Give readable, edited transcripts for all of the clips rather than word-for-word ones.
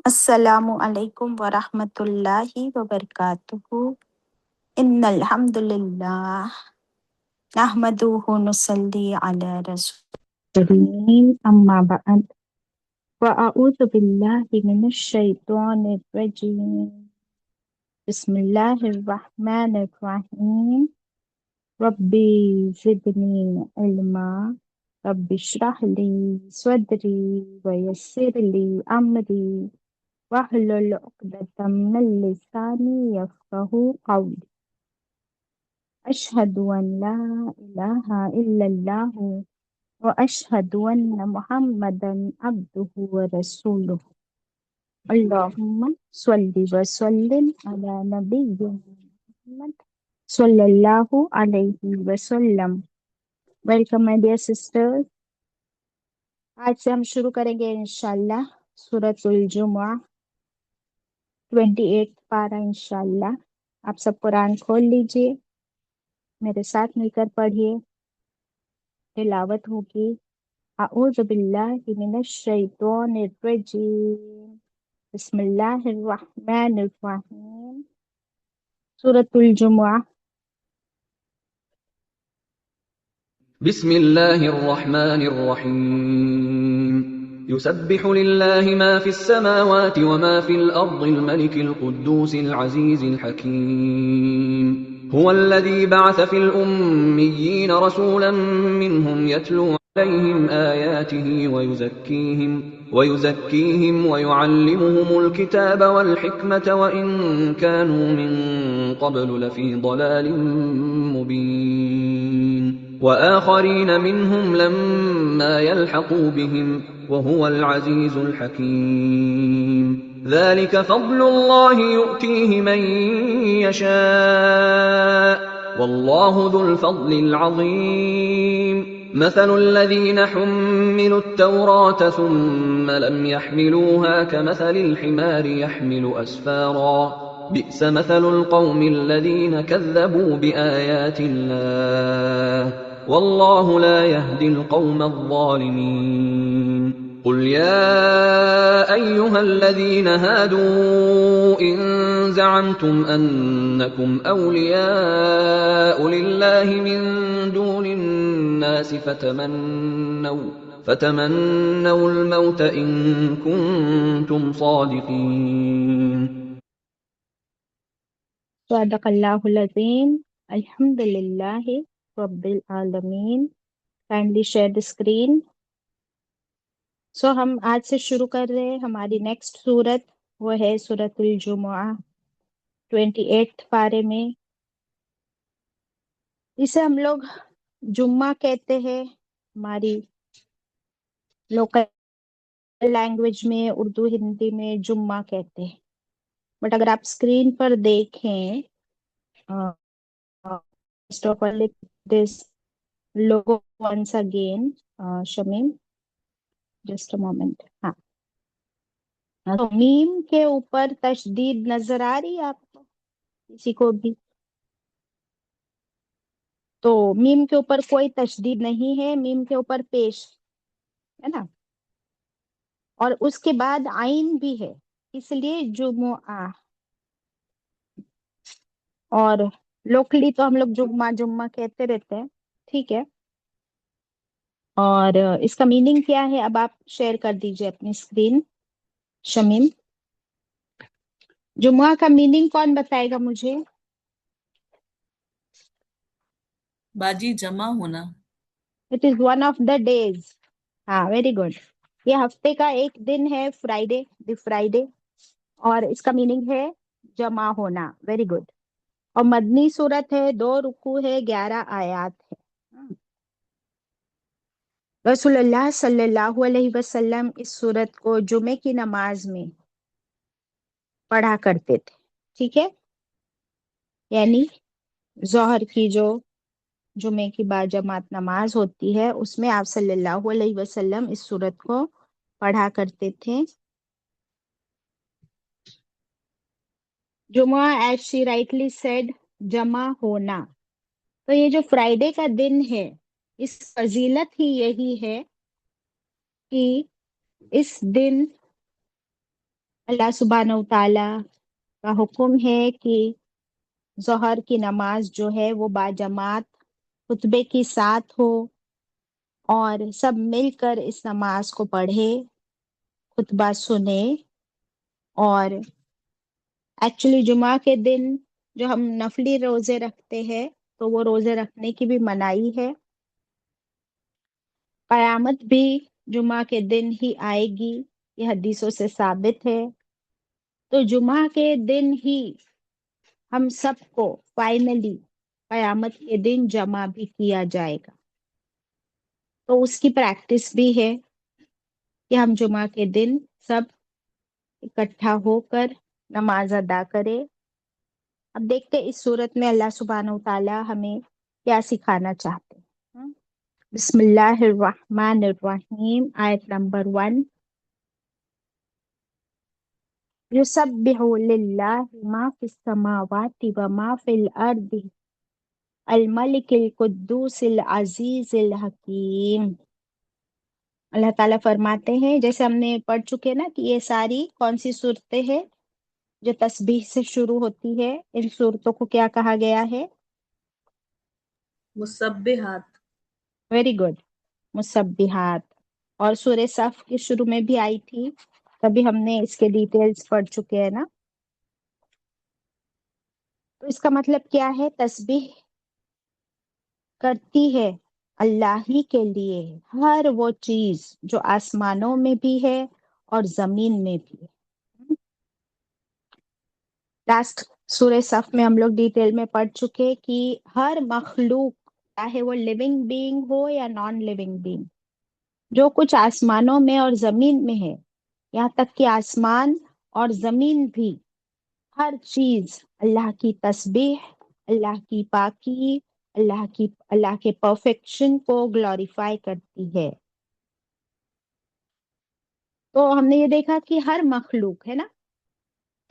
السلام علیکم ورحمۃ اللہ وبرکاتہ۔ ان الحمد للہ نحمدہ ونصلی علی رسول الکریم، اما بعد فاعوذ باللہ من الشیطان الرجیم، بسم اللہ الرحمن الرحیم۔ ربی زدنی علما، رب اشرح لی صدری ویسر لی امری واحلل عقدۃ من لسانی یفقہوا قولی۔ اشہد ان لا الہ الا اللہ واشہد ان محمدا عبدہ ورسولہ۔ اللہم صلی وسلم علی نبینا محمد صلی اللہ علیہ وسلم۔ ویلکم مائی ڈیئر سسٹرز، آج سے ہم شروع کریں گے انشاءاللہ سورۃ الجمعہ 28 پارہ انشاءاللہ۔ آپ سب قرآن کھول لیجئے، میرے ساتھ مل کر پڑھیے، تلاوت ہوگی۔ اعوذ باللہ من الشیطان الرجیم، بسم اللہ الرحمن الرحیم۔ سورۃ الجمعہ۔ بسم الله الرحمن الرحيم. يسبح لله ما في السماوات وما في الأرض الملك القدوس العزيز الحكيم. هو الذي بعث في الأميين رسولا منهم يتلو عليهم آياته ويزكيهم ويعلمهم الكتاب والحكمة وإن كانوا من قبل لفي ضلال مبين. وآخرين منهم لما يلحقوا بهم وهو العزيز الحكيم. ذلك فضل الله يؤتيه من يشاء والله ذو الفضل العظيم. مثل الذين حملوا التوراة ثم لم يحملوها كمثل الحمار يحمل أسفارا بئس مثل القوم الذين كذبوا بآيات الله والله لا يهدي القوم الظالمين. قل يا أيها الذين هادوا إن زعمتم أنكم أولياء لله من دون الناس فتمنوا الموت إن كنتم صادقين. صدق اللہ العظیم۔ الحمد للہ رب العالمین۔ Kindly share the screen. So ہم آج سے شروع کر رہے ہیں، ہماری نیکسٹ سورت وہ ہے سورۃ الجمعہ 28 پارے میں۔ اسے ہم لوگ جمعہ کہتے ہیں، ہماری لوکل لینگویج میں اردو ہندی میں جمعہ کہتے ہیں، بٹ اگر آپ اسکرین پر دیکھیں first of all this logo once again. Shamim just a moment. ہاں، تو میم کے اوپر تشدید نظر آ رہی ہے آپ کو کسی کو بھی؟ تو میم کے اوپر کوئی تشدید نہیں ہے، میم کے اوپر پیش ہے نا، اور اس کے بعد عین بھی ہے، اس لیے جمعہ۔ اور لوکلی تو ہم لوگ جمعہ جمعہ کہتے رہتے ہیں، ٹھیک ہے۔ اور اس کا میننگ کیا ہے اب آپ شیئر کر دیجئے اپنی اسکرین۔ شمیم، جمعہ کا میننگ کون بتائے گا مجھے؟ باجی جمع ہونا۔ It is one of the days. ہاں، ویری گڈ۔ یہ ہفتے کا ایک دن ہے، فرائیڈے، دی فرائیڈے، اور اس کا میننگ ہے جمع ہونا۔ Very good. اور مدنی صورت ہے، 2 رکوع ہے، 11 آیات ہے۔ رسول اللہ صلی اللہ علیہ وسلم اس صورت کو جمعے کی نماز میں پڑھا کرتے تھے، ٹھیک ہے، یعنی ظہر کی جو جمعے کی باجماعت نماز ہوتی ہے اس میں آپ صلی اللہ علیہ وسلم اس صورت کو پڑھا کرتے تھے۔ جمعہ ایز شی رائٹلی سیڈ، جمع ہونا۔ تو یہ جو فرائیڈے کا دن ہے، اس فضیلت ہی یہی ہے کہ اس دن اللہ سبحانہ و تعالی کا حکم ہے کہ ظہر کی نماز جو ہے وہ باجماعت خطبے کے ساتھ ہو اور سب مل کر اس نماز کو پڑھے، خطبہ سنے. اور ایکچولی جمعہ کے دن جو ہم نفلی روزے رکھتے ہیں تو وہ روزے رکھنے کی بھی منائی ہے. قیامت بھی جمعہ کے دن ہی آئے گی، یہ حدیثوں سے ثابت ہے. تو جمعہ کے دن ہی ہم سب کو فائنلی قیامت کے دن جمع بھی کیا جائے گا. تو اس کی پریکٹس بھی ہے کہ ہم جمعہ کے دن سب اکٹھا ہو کر نماز ادا کرے. اب دیکھتے اس صورت میں اللہ سبحانہ و تعالی ہمیں کیا سکھانا چاہتے ہیں. بسم اللہ الرحمن الرحیم، آیت نمبر 1. یسبح للہ ما فی السماوات و ما فی الارض الملک القدوس العزیز الحکیم. اللہ تعالیٰ فرماتے ہیں، جیسے ہم نے پڑھ چکے نا کہ یہ ساری کون سی صورتیں ہیں جو تسبیح سے شروع ہوتی ہے. ان صورتوں کو کیا کہا گیا ہے؟ مسبحات. ویری گڈ، مسبحات. اور سورہ صف کے شروع میں بھی آئی تھی، تبھی ہم نے اس کے ڈیٹیلز پڑھ چکے ہیں نا. تو اس کا مطلب کیا ہے؟ تسبیح کرتی ہے اللہ ہی کے لیے ہر وہ چیز جو آسمانوں میں بھی ہے اور زمین میں بھی ہے. لاسٹ سورہ صف میں ہم لوگ ڈیٹیل میں پڑھ چکے کہ ہر مخلوق، چاہے وہ لیونگ بینگ ہو یا نان لیونگ بینگ، جو کچھ آسمانوں میں اور زمین میں ہے، یہاں تک کہ آسمان اور زمین بھی، ہر چیز اللہ کی تسبیح، اللہ کی پاکی، اللہ کے پرفیکشن کو گلوریفائی کرتی ہے. تو ہم نے یہ دیکھا کہ ہر مخلوق ہے نا،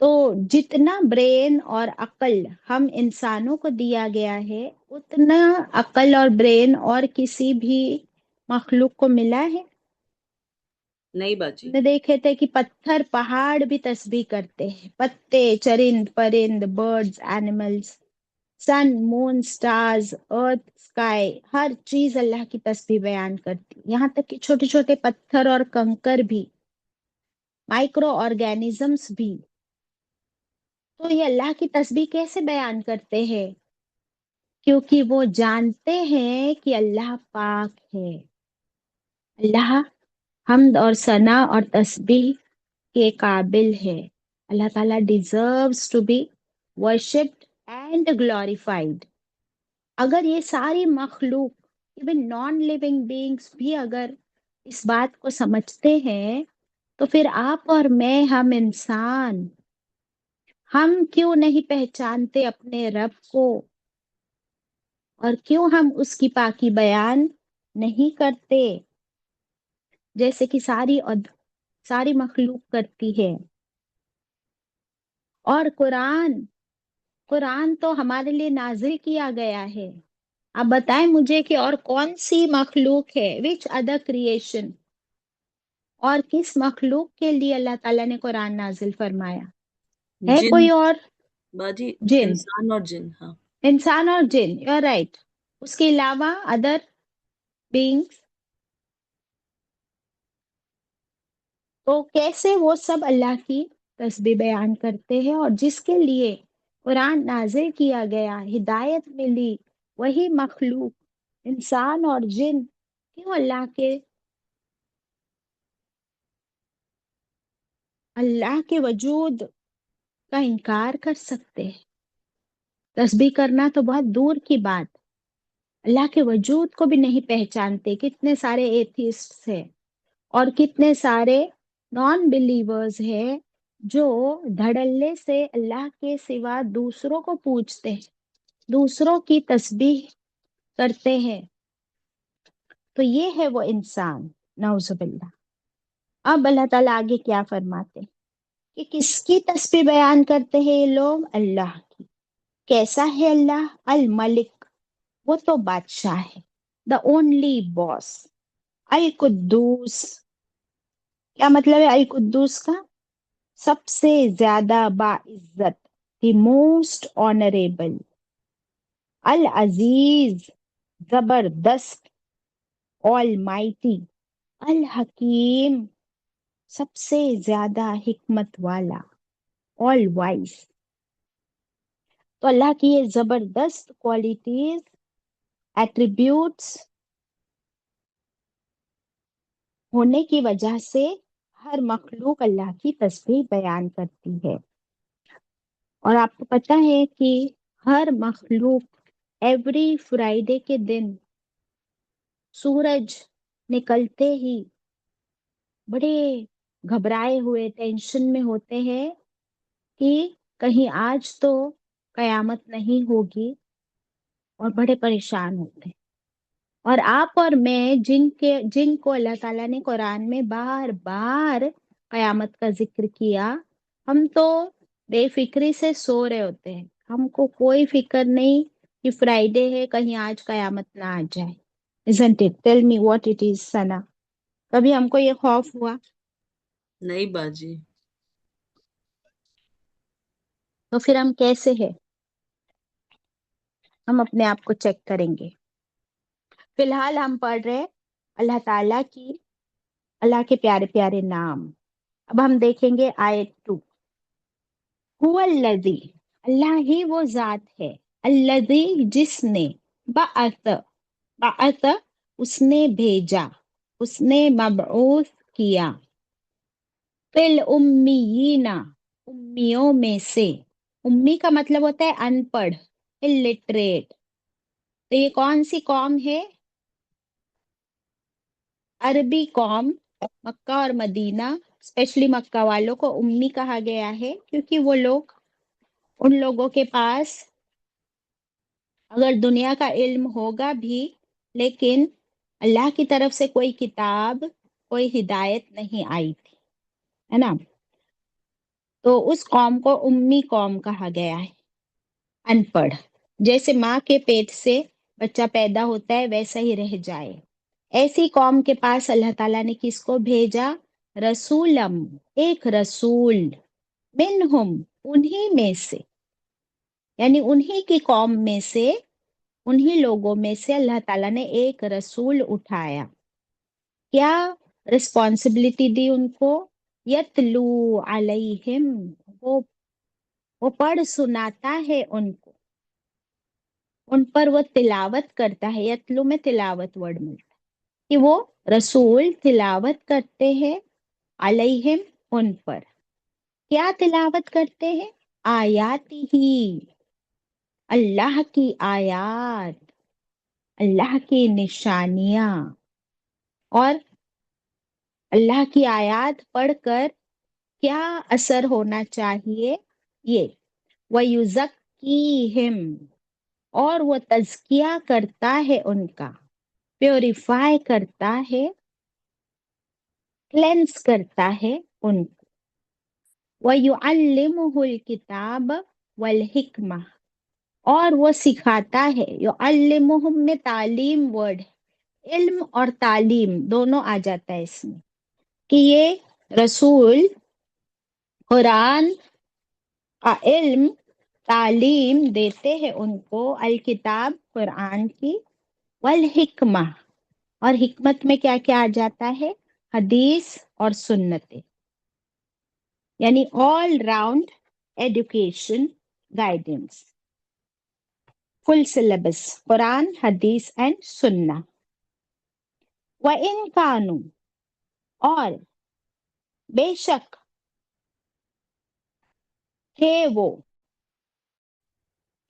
تو جتنا برین اور عقل ہم انسانوں کو دیا گیا ہے، اتنا عقل اور برین اور کسی بھی مخلوق کو ملا ہے؟ نہیں باجی. ہم نے دیکھے تھے کہ پتھر پہاڑ بھی تسبیح کرتے ہیں، پتے، چرند پرند، برڈز، اینیملز، سن، مون، سٹارز، ارتھ، اسکائی، ہر چیز اللہ کی تسبیح بیان کرتی، یہاں تک کہ چھوٹے چھوٹے پتھر اور کنکر بھی، مائکرو آرگینزمز بھی. تو یہ اللہ کی تسبیح کیسے بیان کرتے ہیں؟ کیونکہ وہ جانتے ہیں کہ اللہ پاک ہے. اللہ حمد اور ثنا اور تسبیح کے قابل ہے. اللہ تعالیٰ deserves to be worshipped and glorified. اگر یہ ساری مخلوق، ایون نان لیونگ بینگس بھی اگر اس بات کو سمجھتے ہیں، تو پھر آپ اور میں، ہم انسان، ہم کیوں نہیں پہچانتے اپنے رب کو، اور کیوں ہم اس کی پاکی بیان نہیں کرتے جیسے کہ ساری مخلوق کرتی ہے. اور قرآن تو ہمارے لیے نازل کیا گیا ہے. آپ بتائیں مجھے کہ اور کون سی مخلوق ہے، وچ ادر کریشن، اور کس مخلوق کے لیے اللہ تعالیٰ نے قرآن نازل فرمایا ہے؟ جن کوئی اور؟ باجی. جن، انسان اور جن. ہاں. انسان اور جن، یو آر رائٹ. اس کے علاوہ ادر بینگس. تو کیسے وہ سب اللہ کی تسبیح بیان کرتے ہیں؟ اور جس کے لیے قرآن نازل کیا گیا، ہدایت ملی، وہی مخلوق، انسان اور جن، کیوں اللہ کے وجود کا انکار کر سکتے ہیں؟ تسبیح کرنا تو بہت دور کی بات، اللہ کے وجود کو بھی نہیں پہچانتے. کتنے سارے ایتھیسٹس ہیں اور کتنے سارے نان بلیورز ہیں جو دھڑلے سے اللہ کے سوا دوسروں کو پوجتے ہیں، دوسروں کی تسبیح کرتے ہیں. تو یہ ہے وہ انسان، نعوذ باللہ. اب اللہ تعالیٰ آگے کیا فرماتے ہیں کہ کس کی تسبیح بیان کرتے ہیں یہ لوگ؟ اللہ کی. کیسا ہے اللہ؟ الملک، وہ تو بادشاہ ہے، دا اونلی باس. القدوس، کیا مطلب ہے القدوس کا؟ سب سے زیادہ باعزت، دی موسٹ آنریبل، العزیز زبردست، آل مائٹی، الحکیم سب سے زیادہ حکمت والا، آل وائز. تو اللہ کی یہ زبردست کوالٹیز، ایٹریبیوٹس ہونے کی وجہ سے ہر مخلوق اللہ کی تسبیح بیان کرتی ہے. اور آپ کو پتہ ہے کہ ہر مخلوق ایوری فرائیڈے کے دن سورج نکلتے ہی بڑے گھبرائے ہوئے ٹینشن میں ہوتے ہیں کہ کہیں آج تو قیامت نہیں ہوگی، اور بڑے پریشان ہوتے ہیں. اور آپ اور میں جن کو اللہ تعالیٰ نے قرآن میں بار بار قیامت کا ذکر کیا، ہم تو بے فکری سے سو رہے ہوتے ہیں. ہم کو کوئی فکر نہیں کہ فرائیڈے ہے، کہیں آج قیامت نہ آ جائے. Isn't it? Tell me what it is, سنا. کبھی ہم کو یہ خوف ہوا؟ نہیں باجی. تو پھر ہم کیسے ہیں؟ ہم اپنے آپ کو چیک کریں گے. فی الحال ہم پڑھ رہے اللہ تعالیٰ کی، اللہ کے پیارے پیارے نام. اب ہم دیکھیں گے آیت 2. هو الذی، اللہ ہی وہ ذات ہے، الذی جس نے، بعث، بعث اس نے بھیجا، اس نے مبعوث کیا، فی الامیین امیوں میں سے. امی کا مطلب ہوتا ہے ان پڑھ، illiterate. تو یہ کون سی قوم ہے؟ عربی قوم. مکہ اور مدینہ، اسپیشلی مکہ والوں کو امی کہا گیا ہے کیونکہ وہ لوگ، ان لوگوں کے پاس اگر دنیا کا علم ہوگا بھی، لیکن اللہ کی طرف سے کوئی کتاب، کوئی ہدایت نہیں آئی تھی، ہے نا. تو اس قوم کو امی قوم کہا گیا ہے، ان پڑھ. جیسے ماں کے پیٹ سے بچہ پیدا ہوتا ہے ویسا ہی رہ جائے. ایسی قوم کے پاس اللہ تعالیٰ نے کس کو بھیجا؟ رسولم، ایک رسول، منہم انہی میں سے، یعنی انہی کی قوم میں سے، انہی لوگوں میں سے اللہ تعالیٰ نے ایک رسول اٹھایا. کیا رسپانسبلٹی دی ان کو؟ یتلو علیہم، وہ وہ پڑھ سناتا ہے ان کو، ان پر وہ تلاوت کرتا ہے. یتلو میں تلاوت ورڈ ملتا ہے کہ وہ رسول تلاوت کرتے ہیں، علیہم ان پر. کیا تلاوت کرتے ہیں؟ آیاتی ہی، اللہ کی آیات، اللہ کی نشانیاں. اور اللہ کی آیات پڑھ کر کیا اثر ہونا چاہیے؟ یہ وَيُزَكِّيهِمْ، اور وہ تزکیہ کرتا ہے ان کا، پیوریفائی کرتا ہے، کلینس کرتا ہے ان کو. وَيُعَلِّمُهُ الْكِتَابَ وَالْحِکْمَةَ، اور وہ سکھاتا ہے. یعلمہم میں تعلیم ورڈ ہے، علم اور تعلیم دونوں آ جاتا ہے اس میں، کہ یہ رسول قرآن کا علم، تعلیم دیتے ہیں ان کو، الکتاب قرآن کی، والحکمہ، اور حکمت میں کیا کیا آ جاتا ہے؟ حدیث اور سنتیں، یعنی آل راؤنڈ ایڈوکیشن، گائیڈنس، فل سلیبس، قرآن، حدیث اینڈ سنہ. وَإِن كَانُوا، اور بے شک تھے وہ،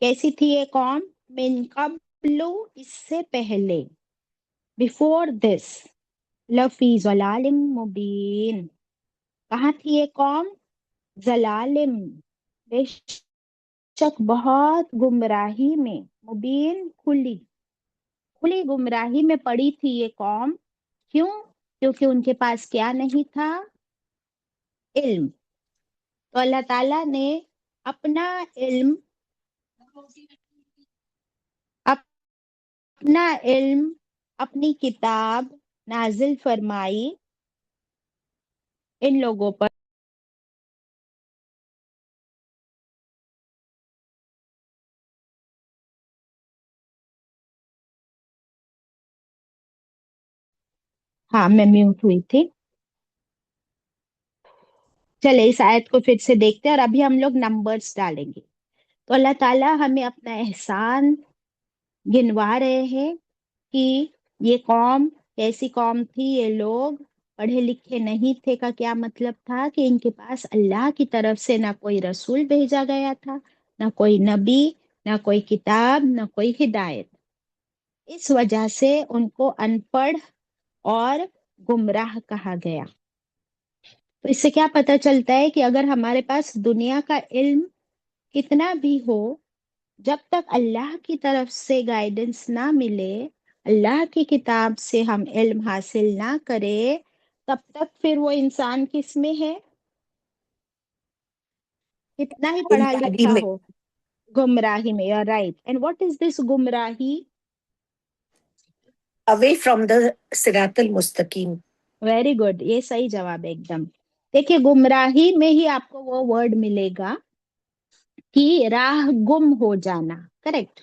کیسی تھی یہ قوم؟ من قبل، اس سے پہلے، بفور دس، لفی ضلال مبین. کہاں تھی یہ قوم؟ ضلالم، بے شک بہت گمراہی میں، مبین کھلی، کھلی گمراہی میں پڑی تھی یہ قوم. کیوں؟ کیونکہ ان کے پاس کیا نہیں تھا؟ علم. تو اللہ تعالیٰ نے اپنا علم، اپنا علم، اپنی کتاب نازل فرمائی इन लोगों पर। हाँ, मैं म्यूट हुई थी। चले इस आयत को फिर से देखते हैं, और अभी हम लोग नंबर्स डालेंगे। तो अल्लाह ताला हमें अपना एहसान गिनवा रहे हैं कि ये कौम कैसी कौम थी। ये लोग पढ़े लिखे नहीं थे का क्या मतलब था कि इनके पास अल्लाह की तरफ से ना कोई रसूल भेजा गया था, ना कोई नबी, ना कोई किताब, ना कोई हिदायत। इस वजह से उनको अनपढ़ और गुमराह कहा गया। तो इससे क्या पता चलता है कि अगर हमारे पास दुनिया का इल्म कितना भी हो, जब तक अल्लाह की तरफ से गाइडेंस ना मिले, अल्लाह की किताब से हम इल्म हासिल ना करें, तब तक फिर वो इंसान किस में है, कितना ही पढ़ा गुमराही लिखा में, हो। गुमराही में। You right. And what is this गुमराही? अवे फ्रॉम द सिरातल मुस्तकीम। वेरी गुड, ये सही जवाब है एकदम। देखिए, गुमराही में ही आपको वो वर्ड मिलेगा कि राह गुम हो जाना। करेक्ट।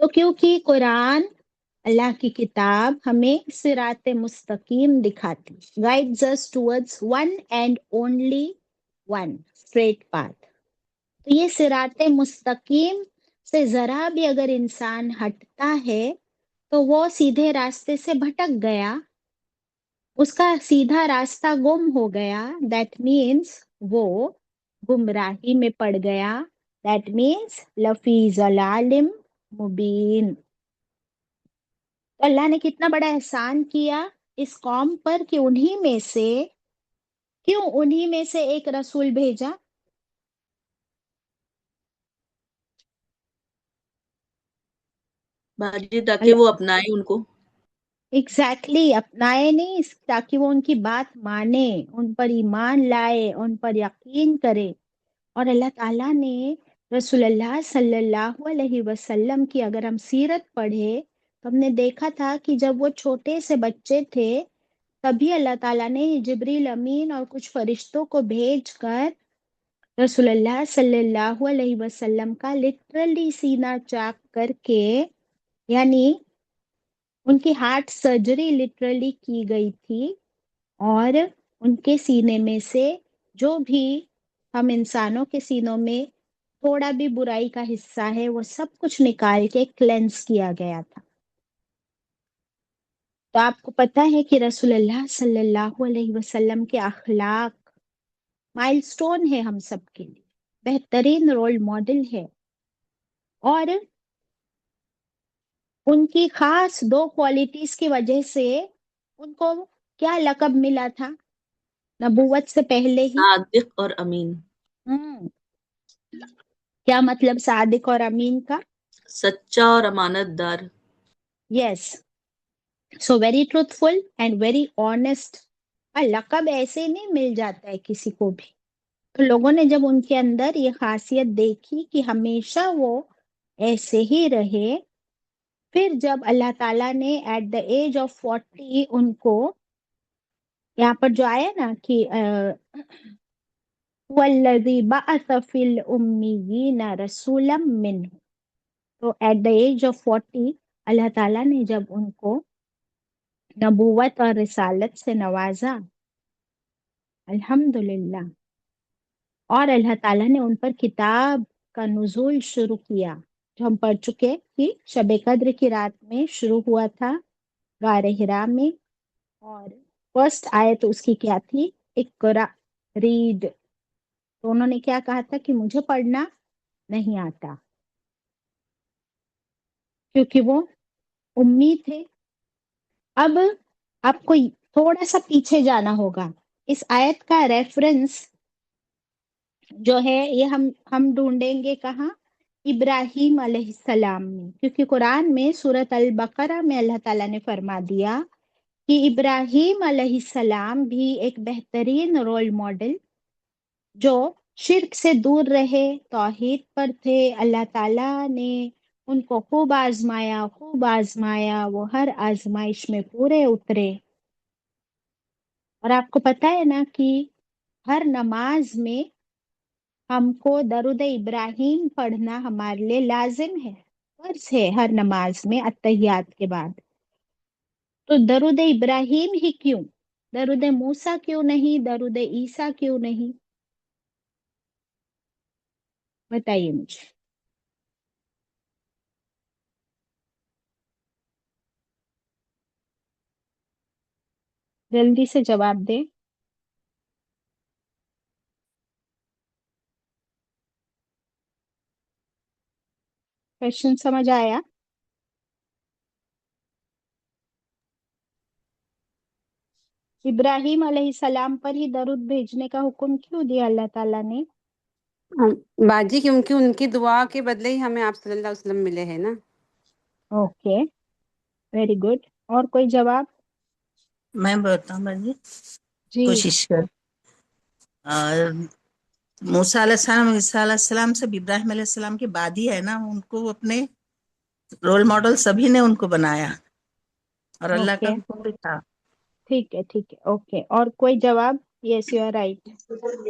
तो क्योंकि कुरान, अल्लाह की किताब, हमें सिराते मुस्तकीम दिखाती, guides us towards one and only one straight path. तो ये सिराते मुस्तकीम से जरा भी अगर इंसान हटता है तो वो सीधे रास्ते से भटक गया, उसका सीधा रास्ता गुम हो गया। दैट मीन्स वो गुमराही में पड़ गया। दैट मीन्स लफी जलालिम मुबीन। तो अल्लाह ने कितना बड़ा एहसान किया इस कौम पर कि उन्हीं में से एक रसूल भेजा। बाजी ताकि वो अपनाए उनको। एग्जैक्टली अपनाए नहीं, ताकि वो उनकी बात माने, उन पर ईमान लाए, उन पर यकीन करे। और अल्लाह ताला ने रसूलुल्लाह सल्लल्लाहु अलैहि वसल्लम की अगर हम सीरत पढ़े तो हमने देखा था कि जब वो छोटे से बच्चे थे, तभी अल्लाह ताला ने जिब्रील अमीन और कुछ फरिश्तों को भेजकर रसूलुल्लाह सल्लल्लाहु अलैहि वसल्लम का लिटरली सीना चाक करके, यानी उनकी हार्ट सर्जरी लिटरली की गई थी, और उनके सीने में से जो भी हम इंसानों के सीनों में थोड़ा भी बुराई का हिस्सा है वो सब कुछ निकाल के क्लेंस किया गया था। तो आपको पता है कि रसूलुल्लाह सल्लल्लाहु अलैहि वसल्लम के अखलाक माइलस्टोन है हम सब के लिए, बेहतरीन रोल मॉडल है। और उनकी खास दो क्वालिटीज की वजह से उनको क्या लकब मिला था नबूवत से पहले ही? सादिक और अमीन। हम्म। क्या मतलब सादिक और अमीन का? सच्चा और अमानतदार। Yes. So very truthful and very honest. और लकब ऐसे नहीं मिल जाता है किसी को भी। तो लोगों ने जब उनके अंदर ये खासियत देखी कि हमेशा वो ऐसे ही रहे, फिर जब अल्लाह ताला ने एट द एज ऑफ 40 उनको, यहाँ पर जो आया ना कि वल्लज़ी बअस फिल उम्मियीना रसूलम मिन्हुम, तो एट द एज ऑफ 40 अल्लाह ताला ने जब उनको नबूवत और रिसालत से नवाजा, अल्हम्दुलिल्लाह। और अल्लाह ताला ने उन पर किताब का नुज़ूल शुरू किया, जो हम पढ़ चुके कि शब कद्र की रात में शुरू हुआ था गार हिरा में। और फर्स्ट आयत उसकी क्या थी? इकरा, रीड। तो उन्होंने क्या कहा था कि मुझे पढ़ना नहीं आता, क्योंकि वो उम्मी थे। अब आपको थोड़ा सा पीछे जाना होगा। इस आयत का रेफरेंस जो है ये हम ढूंढेंगे कहाँ? इब्राहिम अलैहिस्सलाम में, क्योंकि कुरान में सूरत अल बकरा में अल्लाह ताला ने फरमा दिया कि इब्राहिम अलैहिस्सलाम भी एक बेहतरीन रोल मॉडल, जो शिर्क से दूर रहे, तौहीद पर थे। अल्लाह ताला ने उनको खूब आजमाया, वो हर आजमाइश में पूरे उतरे। اور آپ کو پتا ہے نا کہ ہر نماز میں हमको दरूद इब्राहिम पढ़ना हमारे लिए लाजिम है, फर्ज है हर नमाज में अत्तहियात के बाद। तो दरूद इब्राहिम ही क्यों, दरूद मूसा क्यों नहीं, दरूद ईसा क्यों नहीं, बताइए मुझे। जल्दी से जवाब दें। क्वेश्चन समझ आया? इब्राहिम अलैहिस्सलाम पर ही दरूद भेजने का हुक्म क्यों दिया अल्लाह ताला ने? बाजी, क्योंकि उनकी दुआ के बदले ही हमें आप सल्लल्लाहु अलैहि वसल्लम मिले हैं ना। Okay, very good. और कोई जवाब? मैं बताता हूँ बाजी, जी। कोशिश कर। और मूसा अलैहिस्सलाम, ईसा अलैहिस्सलाम सब इब्राहिम अलैहिस्सलाम के बाद ही है ना, उनको अपने रोल मॉडल सभी ने उनको बनाया और अल्लाह का ओके, हुक्म भी था। ठीक है ठीक है, ओके। और कोई जवाब? Yes, you are right.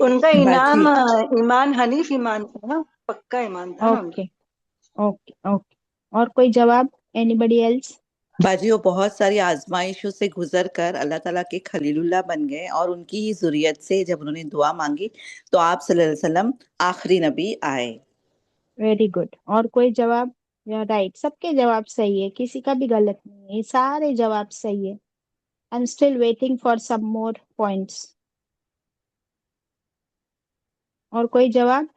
उनका इनाम बाजी, ईमान, हनीफ ईमान था ना, पक्का ईमान था ना उनका। Okay okay okay. और कोई जवाब? Anybody else? बाजी, वो बहुत सारी आजमाइशों से गुजर कर अल्लाह ताला के खलीलुल्लाह बन गए और उनकी ही ज़ुर्रियत से जब उन्होंने दुआ मांगी तो आप सल्लल्लाहु अलैहि वसल्लम आखिरी नबी आए। Very good. और कोई जवाब? या राइट, सबके जवाब सही है, किसी का भी गलत नहीं है, सारे जवाब सही है। I am still waiting for some more points. और कोई जवाब?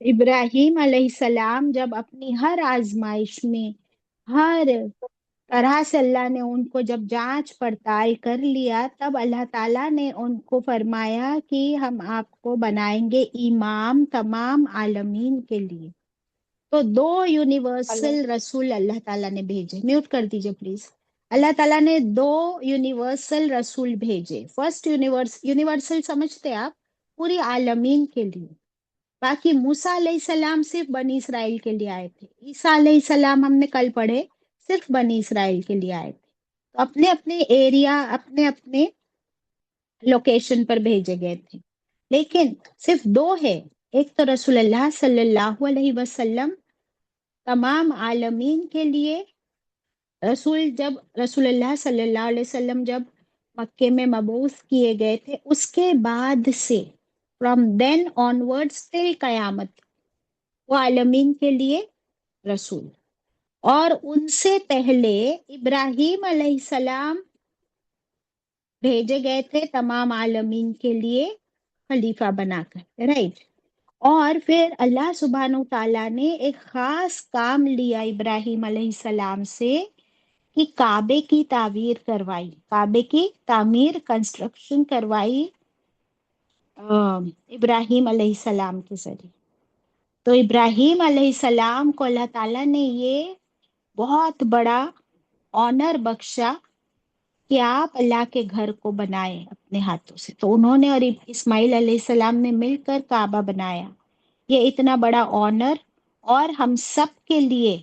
इब्राहिम अलैहिस्सलाम जब अपनी हर आजमाइश में, हर तरह से अल्लाह ने उनको जब जांच पड़ताल कर लिया, तब अल्लाह ताला ने उनको फरमाया कि हम आपको बनाएंगे इमाम तमाम आलमीन के लिए। तो दो यूनिवर्सल रसूल अल्लाह ताला ने भेजे। म्यूट कर दीजिए प्लीज। अल्लाह ताला ने दो यूनिवर्सल रसूल भेजे। फर्स्ट यूनिवर्सल समझते हैं आप? पूरी आलमीन के लिए। बाकी मूसा अलैहिस्सलाम सिर्फ बनी इसराइल के लिए आए थे, ईसा अलैहिस्सलाम हमने कल पढ़े सिर्फ बनी इसराइल के लिए आए थे। तो अपने अपने एरिया, अपने अपने लोकेशन पर भेजे गए थे, लेकिन सिर्फ दो है। एक तो रसूलुल्लाह सल्लल्लाहु अलैहि वसल्लम तमाम आलमीन के लिए। जब रसूलुल्लाह सल्लल्लाहु अलैहि वसल्लम जब मक्के में मबूस किए गए थे, उसके बाद से फ्रॉम देन ऑनवर्ड्स टिल कयामत वो आलमीन के लिए रसूल। और उनसे पहले इब्राहिम अलैहिस्सलाम भेजे गए थे तमाम आलमीन के लिए खलीफा बनाकर, राइट। और फिर अल्लाह सुब्हानहू ताला ने एक खास काम लिया इब्राहिम अलैहिस्सलाम से कि काबे की तामीर करवाई, काबे की तामीर कंस्ट्रक्शन करवाई इब्राहिम अलैहिस्सलाम के जरिए। तो इब्राहिम अलैहिस्सलाम को अल्लाह ताला ने ये बहुत बड़ा ऑनर बख्शा कि आप अल्लाह के घर को बनाए अपने हाथों से। तो उन्होंने और इस्माइल अलैहिस्सलाम ने मिलकर काबा बनाया। ये इतना बड़ा ऑनर, और हम सब के लिए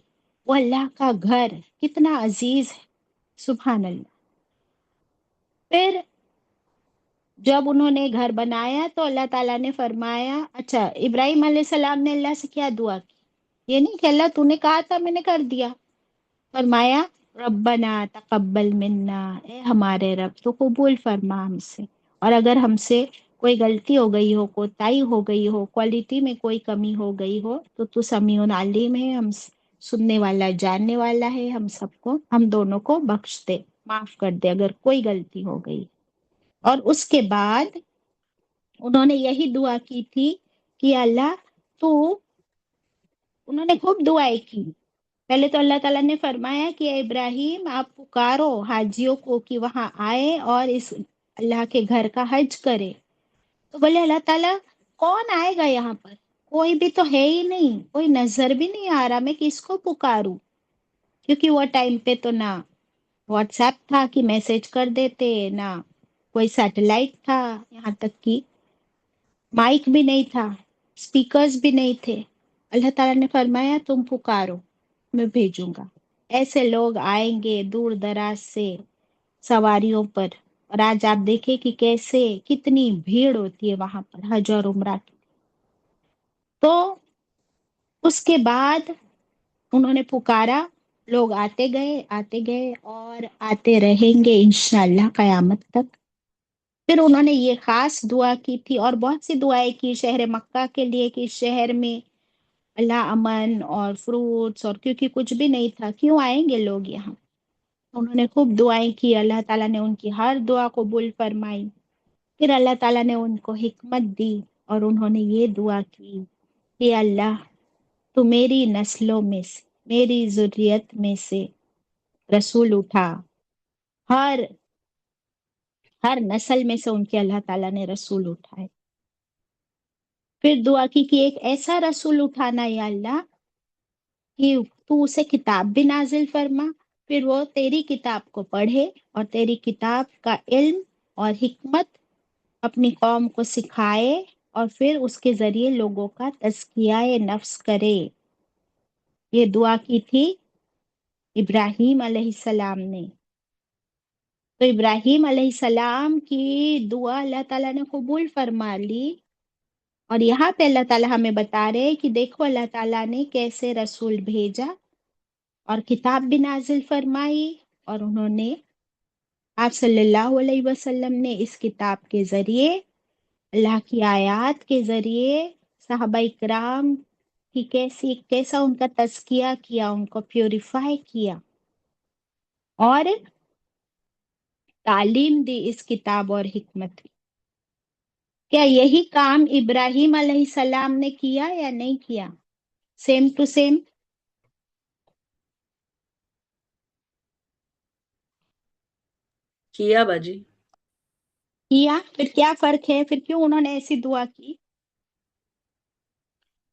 वो अल्लाह का घर कितना अजीज है, सुभान अल्लाह। फिर जब उन्होंने घर बनाया तो अल्लाह ताला ने फरमाया, अच्छा, इब्राहिम अलैहिस्सलाम ने अल्लाह से क्या दुआ की? ये नहीं कि अल्लाह तूने कहा था मैंने कर दिया। फरमाया रब्बना तकब्बल मिन्ना, ए हमारे रब तो कबूल फरमा हमसे। और अगर हमसे कोई गलती हो गई हो, कोताही हो गई हो, क्वालिटी में कोई कमी हो गई हो, तो तू समीउन अलीम है, हम सुनने वाला जानने वाला है, हम सबको, हम दोनों को बख्श दे, माफ कर दे अगर कोई गलती हो गई। और उसके बाद उन्होंने यही दुआ की थी कि अल्लाह तू, उन्होंने खूब दुआएं की। पहले तो अल्लाह ताला ने फरमाया कि "ए इब्राहिम, आप पुकारो हाजियों को कि वहां आए और इस अल्लाह के घर का हज करे।" तो बोले अल्लाह ताला कौन आएगा यहाँ पर? कोई भी तो है ही नहीं, कोई नजर भी नहीं आ रहा, मैं किसको पुकारूं? क्योंकि वो टाइम पे तो ना व्हाट्सएप था कि मैसेज कर देते, ना कोई सैटेलाइट था, यहाँ तक कि माइक भी नहीं था, स्पीकर्स भी नहीं थे। अल्लाह ताला ने फरमाया तुम पुकारो, मैं भेजूंगा। ऐसे लोग आएंगे दूर दराज से सवारियों पर, और आज आप देखें कि कैसे कितनी भीड़ होती है वहां पर हज और उम्रा की। तो उसके बाद उन्होंने पुकारा, लोग आते गए और आते रहेंगे इंशाल्लाह कयामत तक। फिर उन्होंने ये खास दुआ की थी और बहुत सी दुआएं की शहर मक्का के लिए कि इस शहर में अल्लाह अमन और फ्रूट्स, और क्योंकि कुछ भी नहीं था, क्यों आएंगे लोग यहाँ। उन्होंने खूब दुआएं की, अल्लाह ताला ने उनकी हर दुआ कबूल फरमाई। फिर अल्लाह ताला ने उनको हिकमत दी और उन्होंने ये दुआ की कि अल्लाह तू मेरी नस्लों में से, मेरी जुर्रियत में से रसूल उठा। हर हर नस्ल में से उनके अल्लाह ताला ने रसूल उठाए। फिर दुआ की कि एक ऐसा रसूल उठाना या अल्लाह कि तू उसे किताब भी नाजिल फरमा, फिर वो तेरी किताब को पढ़े और तेरी किताब का इल्म और हिकमत अपनी कौम को सिखाए, और फिर उसके जरिए लोगों का तज़किया नफ्स करे। ये दुआ की थी इब्राहीम अलैहिस्सलाम ने। तो इब्राहीम अलैहिस्सलाम की दुआ अल्लाह ताला ने कबूल फरमा ली। और यहाँ पे अल्लाह ताला हमें बता रहे हैं कि देखो अल्लाह ताला ने कैसे रसूल भेजा और किताब भी नाजिल फरमाई, और उन्होंने आप सल्लल्लाहु अलैहि वसल्लम ने इस किताब के जरिए, अल्लाह की आयत के जरिए सहाबा इकराम की कैसा उनका तज़किया किया, उनको प्यूरिफाई किया और तालीम दी इस किताब और हिकमत की। क्या यही काम इब्राहीम अलैहिस्सलाम ने किया या नहीं किया? Same to same. किया बाजी। किया। फिर क्या फर्क है? फिर क्यों उन्होंने ऐसी दुआ की?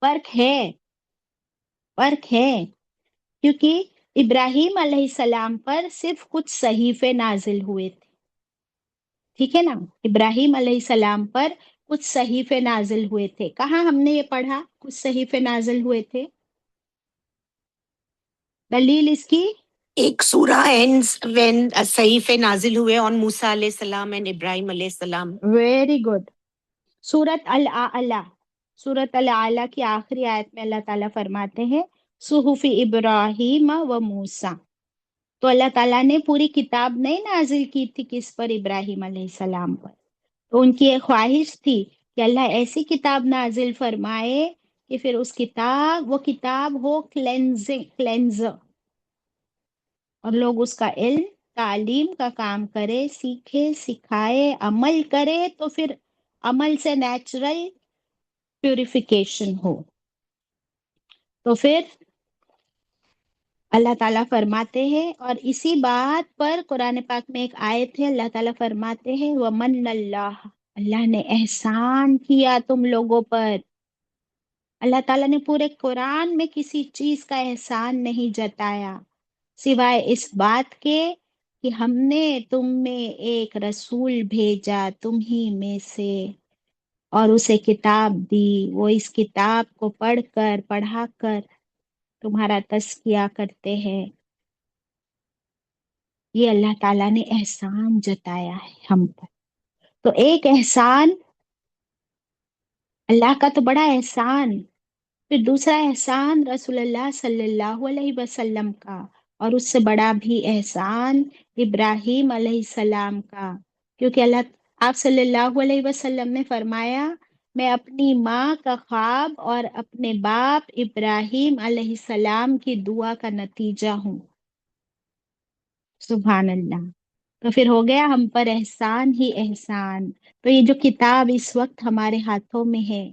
फर्क है, फर्क है, क्योंकि इब्राहीम अलैहिस्सलाम पर सिर्फ कुछ सहीफे नाजिल हुए थे, ठीक है ना। इब्राहीम अलैहिस्सलाम पर कुछ सहीफे नाजिल हुए थे। कहाँ हमने ये पढ़ा कुछ सहीफे नाजिल हुए थे? दलील इसकी? एक सूरा ends when सहीफे नाजिल हुए on मूसा अलैहि सलाम and इब्राहिम अलैहि सलाम। Very good. सूरत अल आला, सूरत अल आला की आखिरी आयत में अल्लाह ताला फरमाते हैं सुहुफी इब्राहीम व मूसा। तो अल्लाह ताला ने पूरी किताब नहीं नाजिल की थी किस पर? इब्राहीम अलैहिस्सलाम पर। तो उनकी एक ख्वाहिश थी कि अल्लाह ऐसी किताब नाजिल फरमाए कि फिर वो किताब हो क्लेंजर, और लोग उसका इल्म तालीम का काम करे, सीखे, सिखाए, अमल करे, तो फिर अमल से नेचुरल प्यूरिफिकेशन हो। तो फिर अल्लाह ताला फरमाते हैं, और इसी बात पर कुरान पाक में एक आयत है, अल्लाह ताला फरमाते हैं वमन अल्लाह, अल्लाह ने एहसान किया तुम लोगों पर। अल्लाह ताला ने पूरे कुरान में किसी चीज का एहसान नहीं जताया सिवाय इस बात के कि हमने तुम में एक रसूल भेजा तुम ही में से, और उसे किताब दी। वो इस किताब को पढ़ाकर तुम्हारा तज़किया करते हैं। ये अल्लाह ताला ने एहसान जताया है हम पर। तो एक एहसान, अल्लाह का तो बड़ा एहसान, फिर दूसरा एहसान रसूलुल्लाह सल्लल्लाहु अलैहि वसल्लम का, और उससे बड़ा भी एहसान इब्राहीम अलैहिस्सलाम का। क्योंकि अल्लाह आप सल्लल्लाहु अलैहि वसल्लम ने फरमाया मैं अपनी माँ का ख्वाब और अपने बाप इब्राहीम अलैहिस्सलाम की दुआ का नतीजा हूँ। सुभान अल्लाह। तो फिर हो गया हम पर एहसान ही एहसान। तो ये जो किताब इस वक्त हमारे हाथों में है,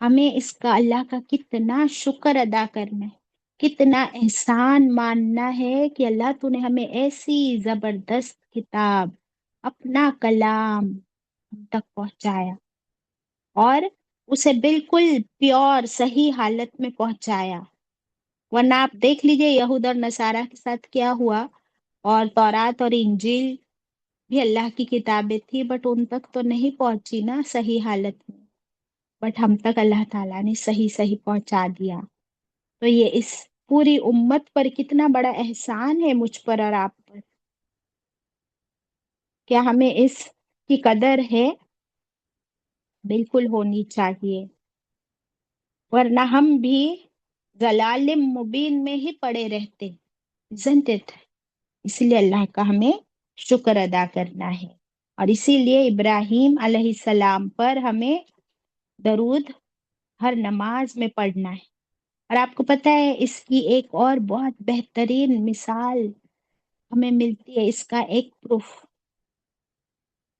हमें इसका अल्लाह का कितना शुक्र अदा करना है, कितना एहसान मानना है कि अल्लाह तूने हमें ऐसी जबरदस्त किताब, अपना कलाम हम तक पहुंचाया, और उसे बिल्कुल प्योर सही हालत में पहुंचाया। वरना आप देख लीजिए यहूद और नसारा के साथ क्या हुआ। और तौरात और इंजील भी अल्लाह की किताबें थी, बट उन तक तो नहीं पहुंची ना सही हालत में, बट हम तक अल्लाह ताला ने सही सही पहुंचा दिया। तो ये इस پوری امت پر کتنا بڑا احسان ہے مجھ پر اور آپ پر. کیا ہمیں اس کی قدر ہے؟ بالکل ہونی چاہیے، ورنہ ہم بھی ضلال مبین میں ہی پڑے رہتے. isn't it؟ اس لیے اللہ کا ہمیں شکر ادا کرنا ہے، اور اسی لیے ابراہیم علیہ السلام پر ہمیں درود ہر نماز میں پڑھنا ہے. اور آپ کو پتہ ہے اس کی ایک اور بہت بہترین مثال ہمیں ملتی ہے، اس کا ایک پروف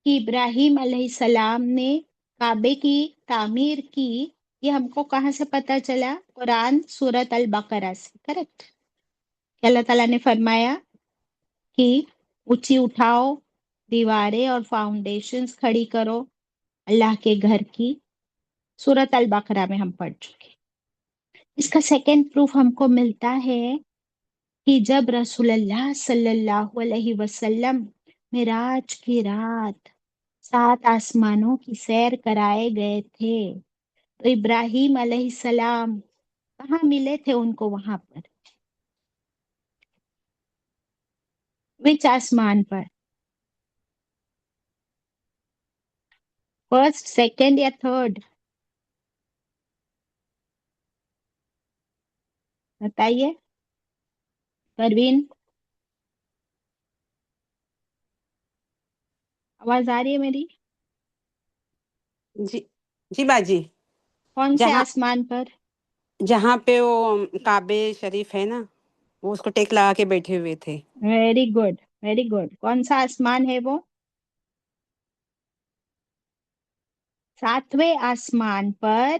کہ ابراہیم علیہ السلام نے کعبے کی تعمیر کی. یہ ہم کو کہاں سے پتہ چلا؟ قرآن سورۃ البقرہ سے. کریکٹ؟ کہ اللہ تعالیٰ نے فرمایا کہ اونچی اٹھاؤ دیواریں اور فاؤنڈیشنز کھڑی کرو اللہ کے گھر کی. سورۃ البقرہ میں ہم پڑھ چکے. اس کا سیکنڈ پروف ہم کو ملتا ہے کہ جب رسول اللہ صلی اللہ علیہ وسلم معراج کی رات 7 آسمانوں کی سیر کرائے گئے تھے تو ابراہیم علیہ السلام کہاں ملے تھے ان کو؟ وہاں پر. وچ آسمان پر؟ فرسٹ، سیکنڈ یا تھرڈ؟ بتائیے پروین. آواز آ رہی ہے میری؟ جی جی باجی، کون سے جہاں آسمان پر؟ جہاں پہ وہ کعبے شریف ہے نا، وہ اس کو ٹیک لگا کے بیٹھے ہوئے تھے. Very good, very good. کون سا آسمان ہے وہ؟ 7ویں آسمان پر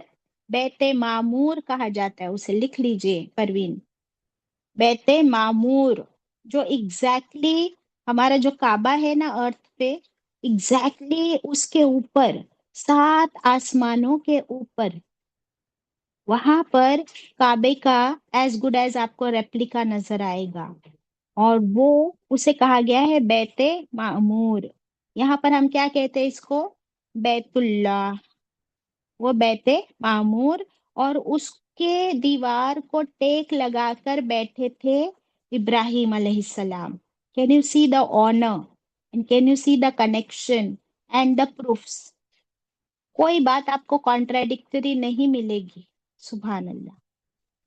بیت معمور کہا جاتا ہے اسے. لکھ لیجئے پروین، بیت معمور، جو ایگزیکٹلی ہمارا جو کعبہ ہے نا ارتھ پہ، ایگزیکٹلی اس کے اوپر 7 آسمانوں کے اوپر، وہاں پر کعبے کا ایز گڈ ایز آپ کو ریپلیکا نظر آئے گا، اور وہ اسے کہا گیا ہے بیت معمور. یہاں پر ہم کیا کہتے ہیں اس کو؟ بیت اللہ. وہ بیت معمور، اور اس کے دیوار کو ٹیک لگا کر بیٹھے تھے ابراہیم علیہ السلام. Can you see the honour and can you see the connection and the proofs? کوئی بات آپ کو کانٹراڈکٹری نہیں ملے گی. سبحان اللہ.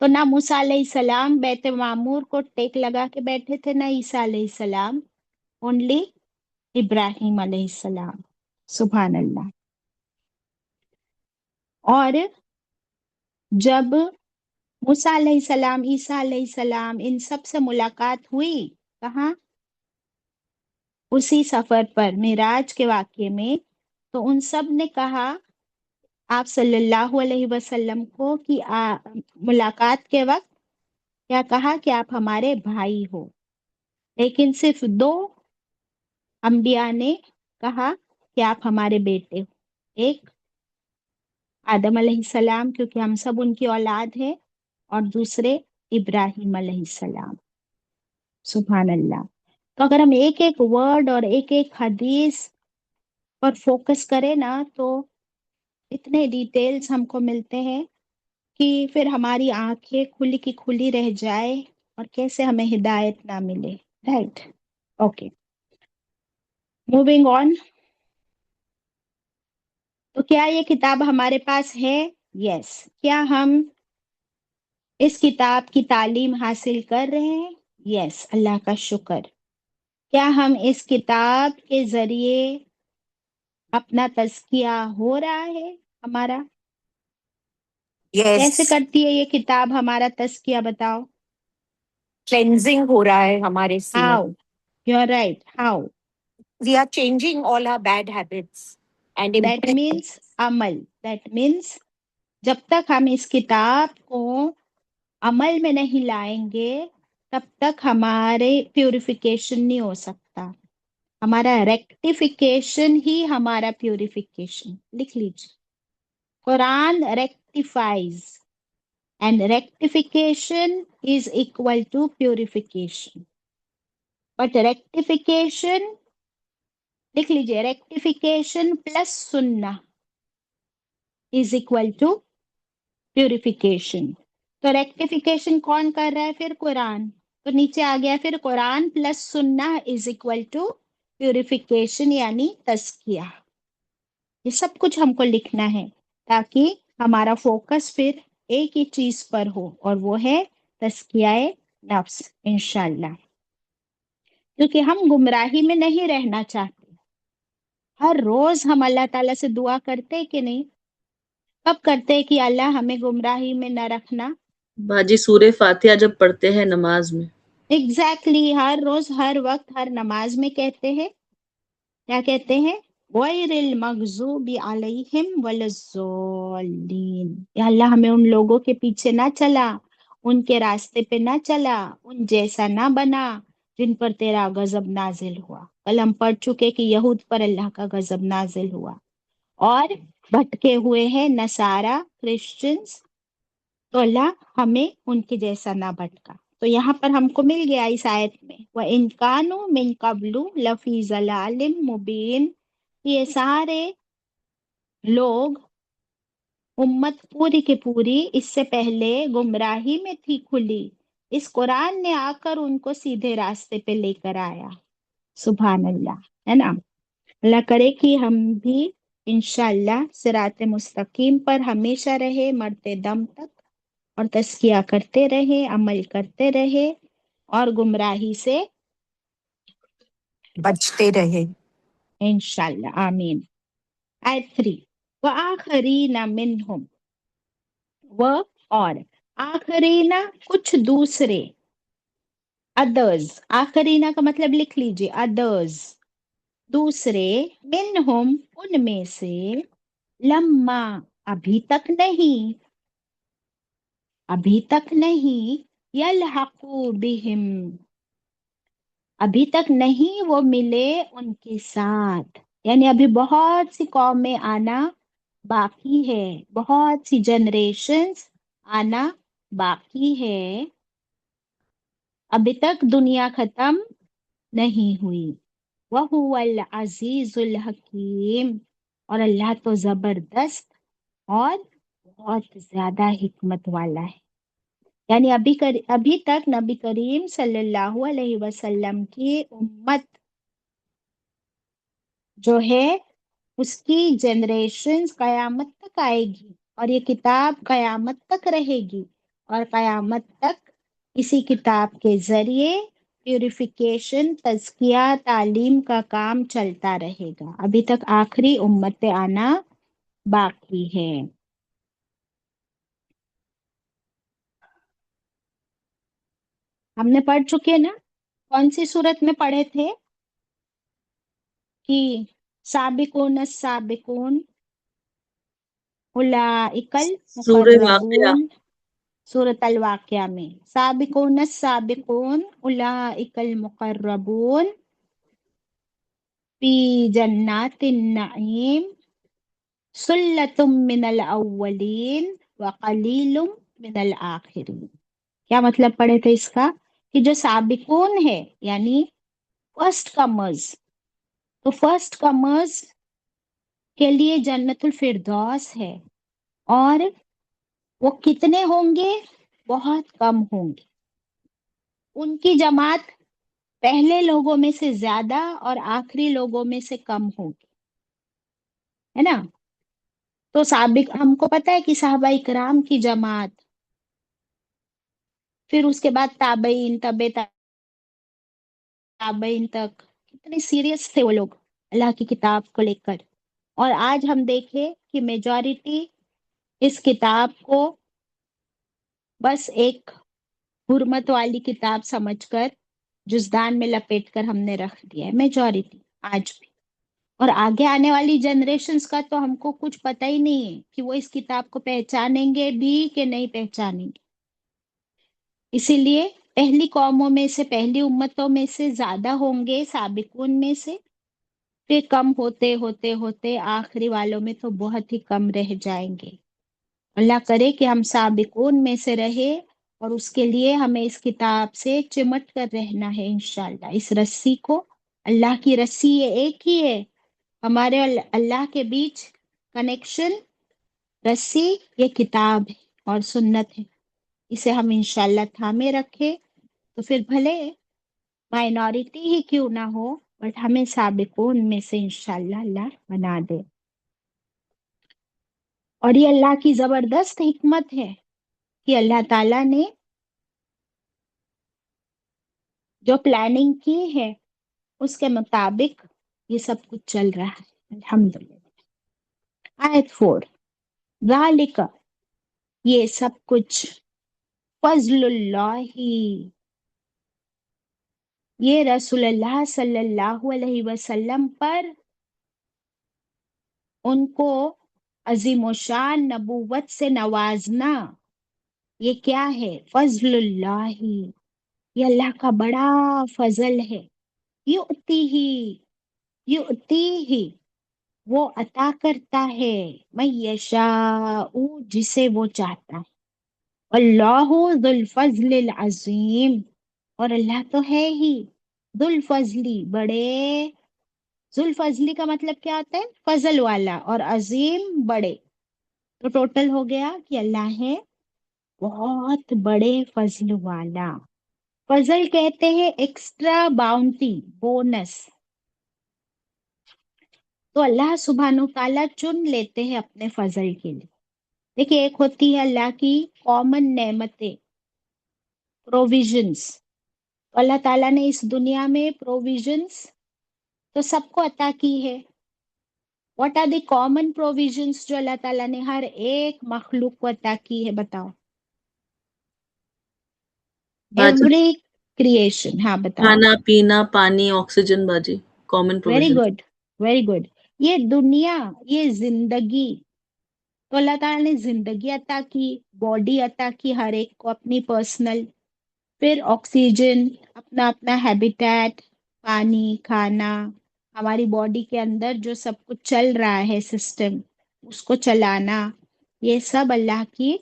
تو نہ موسیٰ علیہ السلام بیت معمور کو ٹیک لگا کے بیٹھے تھے، نہ عیسیٰ علیہ السلام، اونلی ابراہیم علیہ السلام. سبحان اللہ. اور جب موسیٰ علیہ السلام، عیسیٰ علیہ السلام، ان سب سے ملاقات ہوئی کہاں؟ اسی سفر پر، معراج کے واقعے میں، تو ان سب نے کہا آپ صلی اللہ علیہ وسلم کو کہ ملاقات کے وقت کیا کہا؟ کہ آپ ہمارے بھائی ہو. لیکن صرف 2 انبیاء نے کہا کہ آپ ہمارے بیٹے ہو. ایک آدم علیہ السلام، کیونکہ ہم سب ان کی اولاد ہیں، اور دوسرے ابراہیم علیہ السلام. سبحان اللہ. تو اگر ہم ایک ایک ورڈ اور ایک ایک حدیث پر فوکس کریں نا، تو اتنے ڈیٹیلز ہم کو ملتے ہیں کہ پھر ہماری آنکھیں کھلی کی کھلی رہ جائے اور کیسے ہمیں ہدایت نہ ملے. رائٹ؟ Okay, moving on. تو کیا یہ کتاب ہمارے پاس ہے؟ یس. کیا ہم اس کتاب کی تعلیم حاصل کر رہے ہیں؟ یس، اللہ کا شکر. کیا ہم اس کتاب کے ذریعے اپنا تزکیہ ہو رہا ہے ہمارا؟ کیسے یس، کرتی ہے یہ کتاب ہمارا تزکیہ؟ بتاؤ. کلینزنگ ہو رہا ہے ہمارے سینے. How? You are right. How? We are changing all our bad habits and that means عمل. دیٹ مینس جب تک ہم اس کتاب کو عمل میں نہیں لائیں گے تب تک ہمارے پیوریفیکیشن نہیں ہو سکتا. ہمارا ریکٹیفیکیشن ہی ہمارا پیوریفیکیشن. لکھ لیجیے، قرآن rectifies and rectification is equal to purification. But rectification, لکھ لیجیے، ریکٹیفیکیشن پلس سننا از اکول ٹو پیوریفیکیشن. تو ریکٹیفیکیشن کون کر رہا ہے؟ پھر قرآن. تو نیچے آ گیا پھر قرآن پلس سننا از اکول ٹو پیوریفیکیشن یعنی تزکیہ. یہ سب کچھ ہم کو لکھنا ہے تاکہ ہمارا فوکس پھر ایک ہی چیز پر ہو اور وہ ہے تزکیہ نفس انشاءاللہ. کیونکہ ہم گمراہی میں نہیں رہنا چاہتے. ہر روز ہم اللہ تعالیٰ سے دعا کرتے کہ نہیں؟ کب کرتے کہ اللہ ہمیں گمراہی میں نہ رکھنا؟ باجی سورہ فاتحہ جب پڑھتے ہیں نماز میں. ایگزیکٹلی ہر روز ہر وقت ہر نماز میں کہتے ہیں. کیا کہتے ہیں؟ غیر المغضوب علیہم ولا الضالین. یا اللہ ہمیں ان لوگوں کے پیچھے نہ چلا، ان کے راستے پہ نہ چلا، ان جیسا نہ بنا جن پر تیرا غضب نازل ہوا. کل ہم پڑھ چکے کہ یہود پر اللہ کا غضب نازل ہوا اور بھٹکے ہوئے ہیں نصارہ کرسچنز، تو اللہ ہمیں ان کے جیسا نہ بھٹکا. تو یہاں پر ہم کو مل گیا اس آیت میں وَإِن كَانُوا مِن قَبْلُ لَفِي ضَلَالٍ مُبِينٍ. یہ سارے لوگ امت پوری کی پوری اس سے پہلے گمراہی میں تھی کھلی. اس قرآن نے آ کر ان کو سیدھے راستے پہ لے کر آیا. سبحان اللہ، ہے نا. اللہ کرے کہ ہم بھی انشاءاللہ صراط مستقیم پر ہمیشہ رہے مرتے دم تک، اور تزکیہ کرتے رہے، عمل کرتے رہے اور گمراہی سے بچتے رہے. انشاءاللہ آمین. آیت 3 وآخرین منہم، و اور آخرین کچھ دوسرے، ادرز. آخرین کا مطلب لکھ لیجئے ادرز، دوسرے، منہم ان میں سے، لما ابھی تک نہیں، ابھی تک نہیں، یلحقوا بہم ابھی تک نہیں وہ ملے ان کے ساتھ. یعنی ابھی بہت سی قومیں آنا باقی ہے، بہت سی جنریشنز آنا باقی ہے، ابھی تک دنیا ختم نہیں ہوئی. وَهُوَ الْعَزِيزُ الْحَكِيمُ، اور اللہ تو زبردست اور بہت زیادہ حکمت والا ہے. یعنی ابھی تک نبی کریم صلی اللہ علیہ وسلم کی امت جو ہے اس کی جنریشنز قیامت تک آئے گی اور یہ کتاب قیامت تک رہے گی، اور قیامت تک اسی کتاب کے ذریعے پیوریفیکیشن، تزکیہ، تعلیم کا کام چلتا رہے گا. ابھی تک آخری امت آنا باقی ہے. ہم نے پڑھ چکے نا، کون سی صورت میں پڑھے تھے کہ سابقون السابقون اولئک سورہ واقعہ. المقربون. سورۃ الواقعہ میں سابقون السابقون اولئک المقربون فی جنات النعیم سلۃ من الاولین وقلیل من الآخرین. کیا مطلب پڑھے تھے اس کا؟ کہ جو سابقون ہے یعنی فرسٹ کمرز، تو فرسٹ کمرز کے لیے جنت الفردوس ہے، اور وہ کتنے ہوں گے؟ بہت کم ہوں گے. ان کی جماعت پہلے لوگوں میں سے زیادہ اور آخری لوگوں میں سے کم ہوگی، ہے نا. تو سابق ہم کو پتہ ہے کہ صحابہ کرام کی جماعت، پھر اس کے بعد تابعین، تابعین تک کتنے سیریس تھے وہ لوگ اللہ کی کتاب کو لے کر. اور آج ہم دیکھیں کہ میجورٹی اس کتاب کو بس ایک حرمت والی کتاب سمجھ کر جزدان میں لپیٹ کر ہم نے رکھ دیا ہے، میجورٹی آج بھی. اور آگے آنے والی جنریشنز کا تو ہم کو کچھ پتہ ہی نہیں ہے کہ وہ اس کتاب کو پہچانیں گے بھی کہ نہیں پہچانیں گے. اسی لیے پہلی قوموں میں سے، پہلی امتوں میں سے زیادہ ہوں گے سابقون میں سے، پھر کم ہوتے ہوتے ہوتے آخری والوں میں تو بہت ہی کم رہ جائیں گے. اللہ کرے کہ ہم سابقون میں سے رہے، اور اس کے لیے ہمیں اس کتاب سے چمٹ کر رہنا ہے انشاءاللہ. اس رسی کو، اللہ کی رسی یہ ایک ہی ہے، ہمارے اللہ کے بیچ کنیکشن رسی یہ کتاب ہے اور سنت ہے. اسے ہم انشاءاللہ تھامے رکھے تو پھر بھلے مائنورٹی ہی کیوں نہ ہو بٹ ہمیں سابقون میں سے انشاءاللہ اللہ بنا دے. اور یہ اللہ کی زبردست حکمت ہے کہ اللہ تعالیٰ نے جو پلاننگ کی ہے اس کے مطابق یہ سب کچھ چل رہا ہے. الحمدللہ. آیت 4 ذالک، یہ سب کچھ فضل اللہ، یہ رسول اللہ صلی اللہ علیہ وسلم پر ان کو عظیم و شان نبوت سے نوازنا، یہ کیا ہے؟ فضل اللہ، یہ اللہ کا بڑا فضل ہے. یؤتی ہی وہ عطا کرتا ہے، من یشاء جسے وہ چاہتا ہے. اللہ ذو الفضل العظیم، اور اللہ تو ہے ہی ذو الفضلی، بڑے. ذو الفضلی کا مطلب کیا ہوتا ہے؟ فضل والا، اور عظیم بڑے. تو ٹوٹل ہو گیا کہ اللہ ہے بہت بڑے فضل والا. فضل کہتے ہیں ایکسٹرا باؤنٹی، بونس. تو اللہ سبحانہ و تعالیٰ چن لیتے ہیں اپنے فضل کے لیے. دیکھیں، ایک ہوتی ہے اللہ کی کامن نعمتیں، پروویژنس. اللہ تعالیٰ نے اس دنیا میں پروویژنس تو سب کو عطا کی ہے. What are the common provisions جو اللہ تعالیٰ نے ہر ایک مخلوق کو عطا کی ہے؟ بتاؤ. باجی ایوری کریشن. ہاں بتاؤ. کھانا پینا پانی آکسیجن باجی common very provision. Good, very good. یہ دنیا، یہ زندگی، تو اللہ تعالیٰ نے زندگی عطا کی، باڈی عطا کی ہر ایک کو اپنی پرسنل، پھر آکسیجن، اپنا اپنا ہیبیٹیٹ، پانی، کھانا، ہماری باڈی کے اندر جو سب کچھ چل رہا ہے سسٹم، اس کو چلانا، یہ سب اللہ کی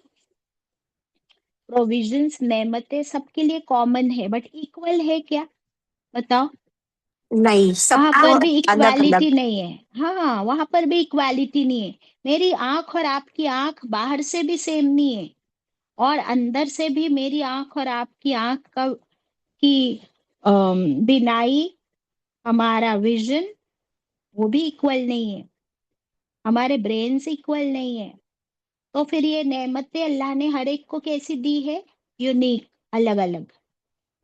پروویژنس، نعمتیں سب کے لیے کامن ہے. بٹ ایکول ہے کیا؟ بتاؤ. نہیں، سب وہاں کو پر بھی الگ ایکوالٹی الگ. نہیں ہے. ہاں، وہاں پر بھی ایکوالٹی نہیں ہے. میری آنکھ اور آپ کی آنکھ باہر سے بھی سیم نہیں ہے، اور اندر سے بھی میری آنکھ اور آپ کی آنکھ کی بینائی، ہمارا ویژن، وہ بھی ایکول نہیں ہے. ہمارے برینز ایکول نہیں ہے. تو پھر یہ نعمتیں اللہ نے ہر ایک کو کیسی دی ہے؟ یونیک، الگ الگ.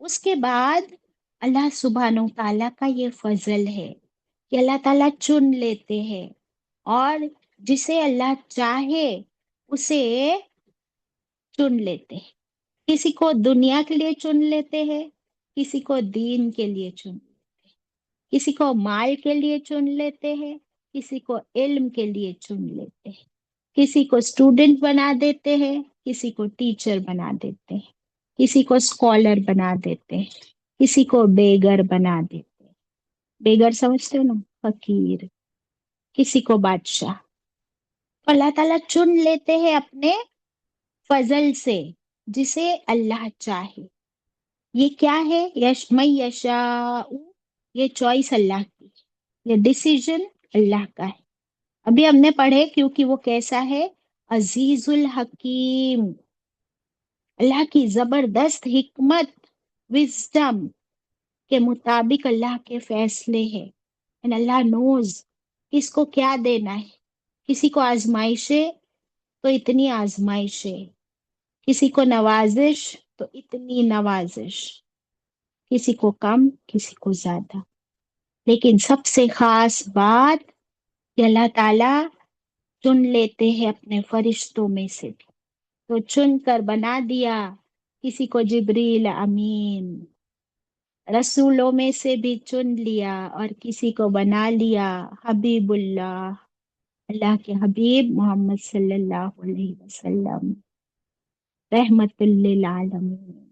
اس کے بعد اللہ سبحانہ تعالیٰ کا یہ فضل ہے کہ اللہ تعالیٰ چن لیتے ہیں، اور جسے اللہ چاہے اسے چن لیتے ہیں. کسی کو دنیا کے لیے چن لیتے ہیں، کسی کو دین کے لیے چن لیتے ہیں، کسی کو مال کے لیے چن لیتے ہیں، کسی کو علم کے لیے چن لیتے ہیں، کسی کو اسٹوڈنٹ بنا دیتے ہیں، کسی کو ٹیچر بنا دیتے ہیں، کسی کو اسکالر بنا دیتے ہیں، کسی کو بیگر بنا دیتے ہیں. بیگر سمجھتے ہو نا؟ فقیر. کسی کو بادشاہ. اللہ تعالیٰ چن لیتے ہیں اپنے فضل سے جسے اللہ چاہے. یہ کیا ہے؟ من یشاء، یہ چوائس اللہ کی، یہ ڈیسیژن اللہ کا ہے. ابھی ہم نے پڑھے کیونکہ وہ کیسا ہے؟ عزیز الحکیم. اللہ کی زبردست حکمت، وزڈم کے مطابق اللہ کے فیصلے ہیں. And اللہ نوز کس کو کیا دینا ہے. کسی کو آزمائشیں تو اتنی آزمائشیں، کسی کو نوازش تو اتنی نوازش، کسی کو کم، کسی کو زیادہ. لیکن سب سے خاص بات کہ اللہ تعالیٰ چن لیتے ہیں اپنے فرشتوں میں سے بھی. تو چن کر بنا دیا کسی کو جبریل امین، رسولوں میں سے بھی چن لیا، اور کسی کو بنا لیا حبیب اللہ، اللہ کے حبیب محمد صلی اللہ علیہ وسلم، رحمت للعالمین.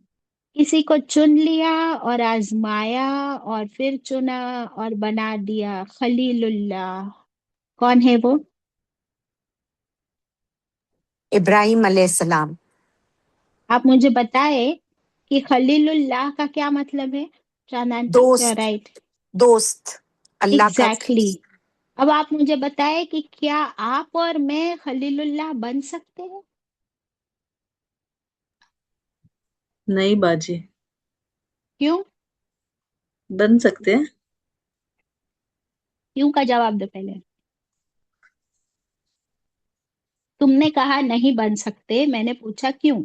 کسی کو چن لیا اور آزمایا، اور پھر چنا اور بنا دیا خلیل اللہ. کون ہے وہ؟ ابراہیم علیہ السلام. آپ مجھے بتائے کہ خلیل اللہ کا کیا مطلب ہے؟ چانانچی کیا دوست، رائٹ؟ دوست اللہ کا. ایگزیکٹلی. اب آپ مجھے بتائے کہ کیا آپ اور میں خلیل اللہ بن سکتے ہیں؟ नहीं बाजी, क्यों? बन सकते हैं। क्यों का जवाब दो पहले। तुमने कहा नहीं बन सकते, मैंने पूछा क्यों।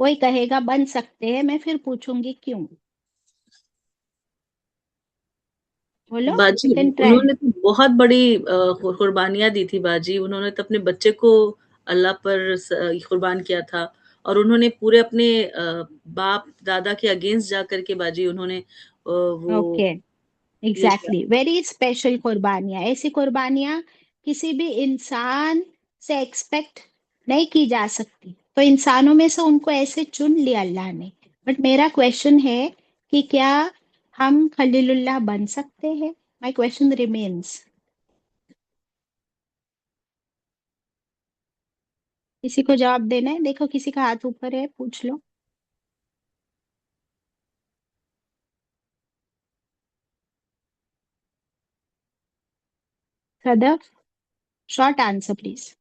कोई कहेगा बन सकते हैं, मैं फिर पूछूंगी क्यों। बोलो, बाजी, यू कैन ट्राई। उन्होंने तो बहुत बड़ी कुर्बानियां दी थी बाजी। उन्होंने तो अपने बच्चे को अल्लाह पर कुर्बान किया था, और उन्होंने पूरे अपने बाप दादा के अगेंस्ट जा करके बाजी उन्होंने वो ओके, ये किया। एग्जैक्टली, वेरी स्पेशल कुर्बानियां। ऐसी कुर्बानियां किसी भी इंसान से एक्सपेक्ट नहीं की जा सकती, तो इंसानों में से उनको ऐसे चुन लिया अल्लाह ने। बट मेरा क्वेश्चन है कि क्या हम खलीलुल्लाह बन सकते हैं? My question remains. किसी को जवाब देना है? देखो किसी का हाथ ऊपर है, पूछ लो। Sadaf, short answer please.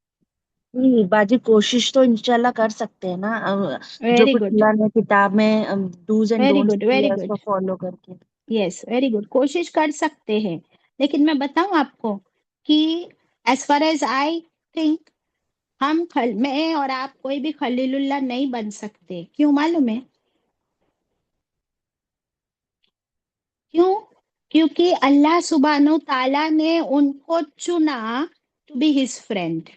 नहीं बाजी, कोशिश तो इंशाल्लाह कर सकते हैं ना, जो वेरी कुछ गुड, अल्लाह ने किताब में dos and very don'ts good, दिया वेरी है गुड। उसको फॉलो करके। यस, वेरी गुड, कोशिश कर सकते हैं। लेकिन मैं बताऊं आपको कि as far as I think, मैं और आप कोई भी खलीलुल्लाह नहीं बन सकते। क्यों मालूम है? क्यों? क्योंकि अल्लाह सुब्हानो ताला ने उनको चुना टू बी हिज फ्रेंड।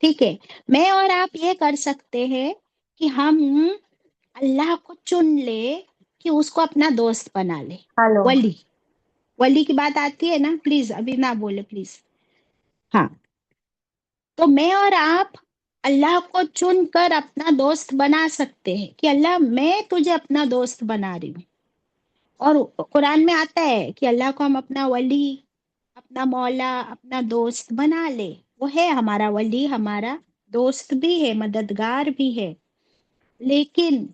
ठीक है, मैं और आप ये कर सकते हैं कि हम अल्लाह को चुन ले कि उसको अपना दोस्त बना ले। हेलो। वली, वली की बात आती है ना, प्लीज अभी ना बोले प्लीज। हाँ, तो मैं और आप अल्लाह को चुनकर अपना दोस्त बना सकते हैं कि अल्लाह मैं तुझे अपना दोस्त बना रही हूँ। और कुरान में आता है कि अल्लाह को हम अपना वली, अपना मौला, अपना दोस्त बना ले। वो है हमारा वली, हमारा दोस्त भी है, मददगार भी है। लेकिन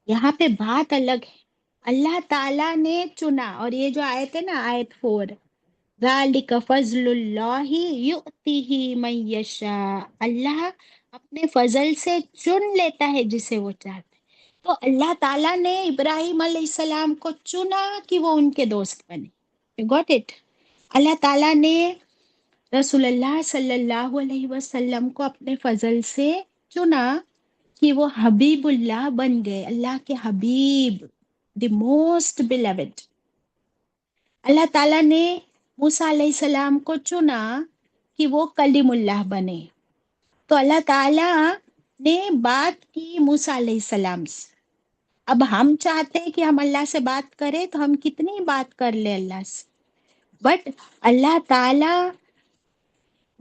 यहाँ पे बात अलग है। अल्लाह ताला ने चुना, और ये जो आयत है ना, आयत 4, ज़ालिका फ़ज़लुल्लाहि युअतिही मन यशा, अल्लाह अपने फजल से चुन लेता है जिसे वो चाहता है। तो अल्लाह ताला ने इब्राहिम अलैहिस्सलाम को चुना कि वो उनके दोस्त बने। Got it? अल्लाह ताला ने रसूलुल्लाह सल्लल्लाहु अलैहि वसल्लम को अपने फजल से चुना कि वो हबीबुल्लाह बन गए, अल्लाह के हबीब, द मोस्ट बिलवेड। अल्लाह ताला ने मूसा अलैहिस्सलाम को चुना कि वो कलीमुल्लाह बने। तो अल्लाह ताला ने बात की मूसा अलैहिस्सलाम से। अब हम चाहते हैं कि हम अल्लाह से बात करें, तो हम कितनी बात कर ले अल्लाह से। बट अल्लाह ताला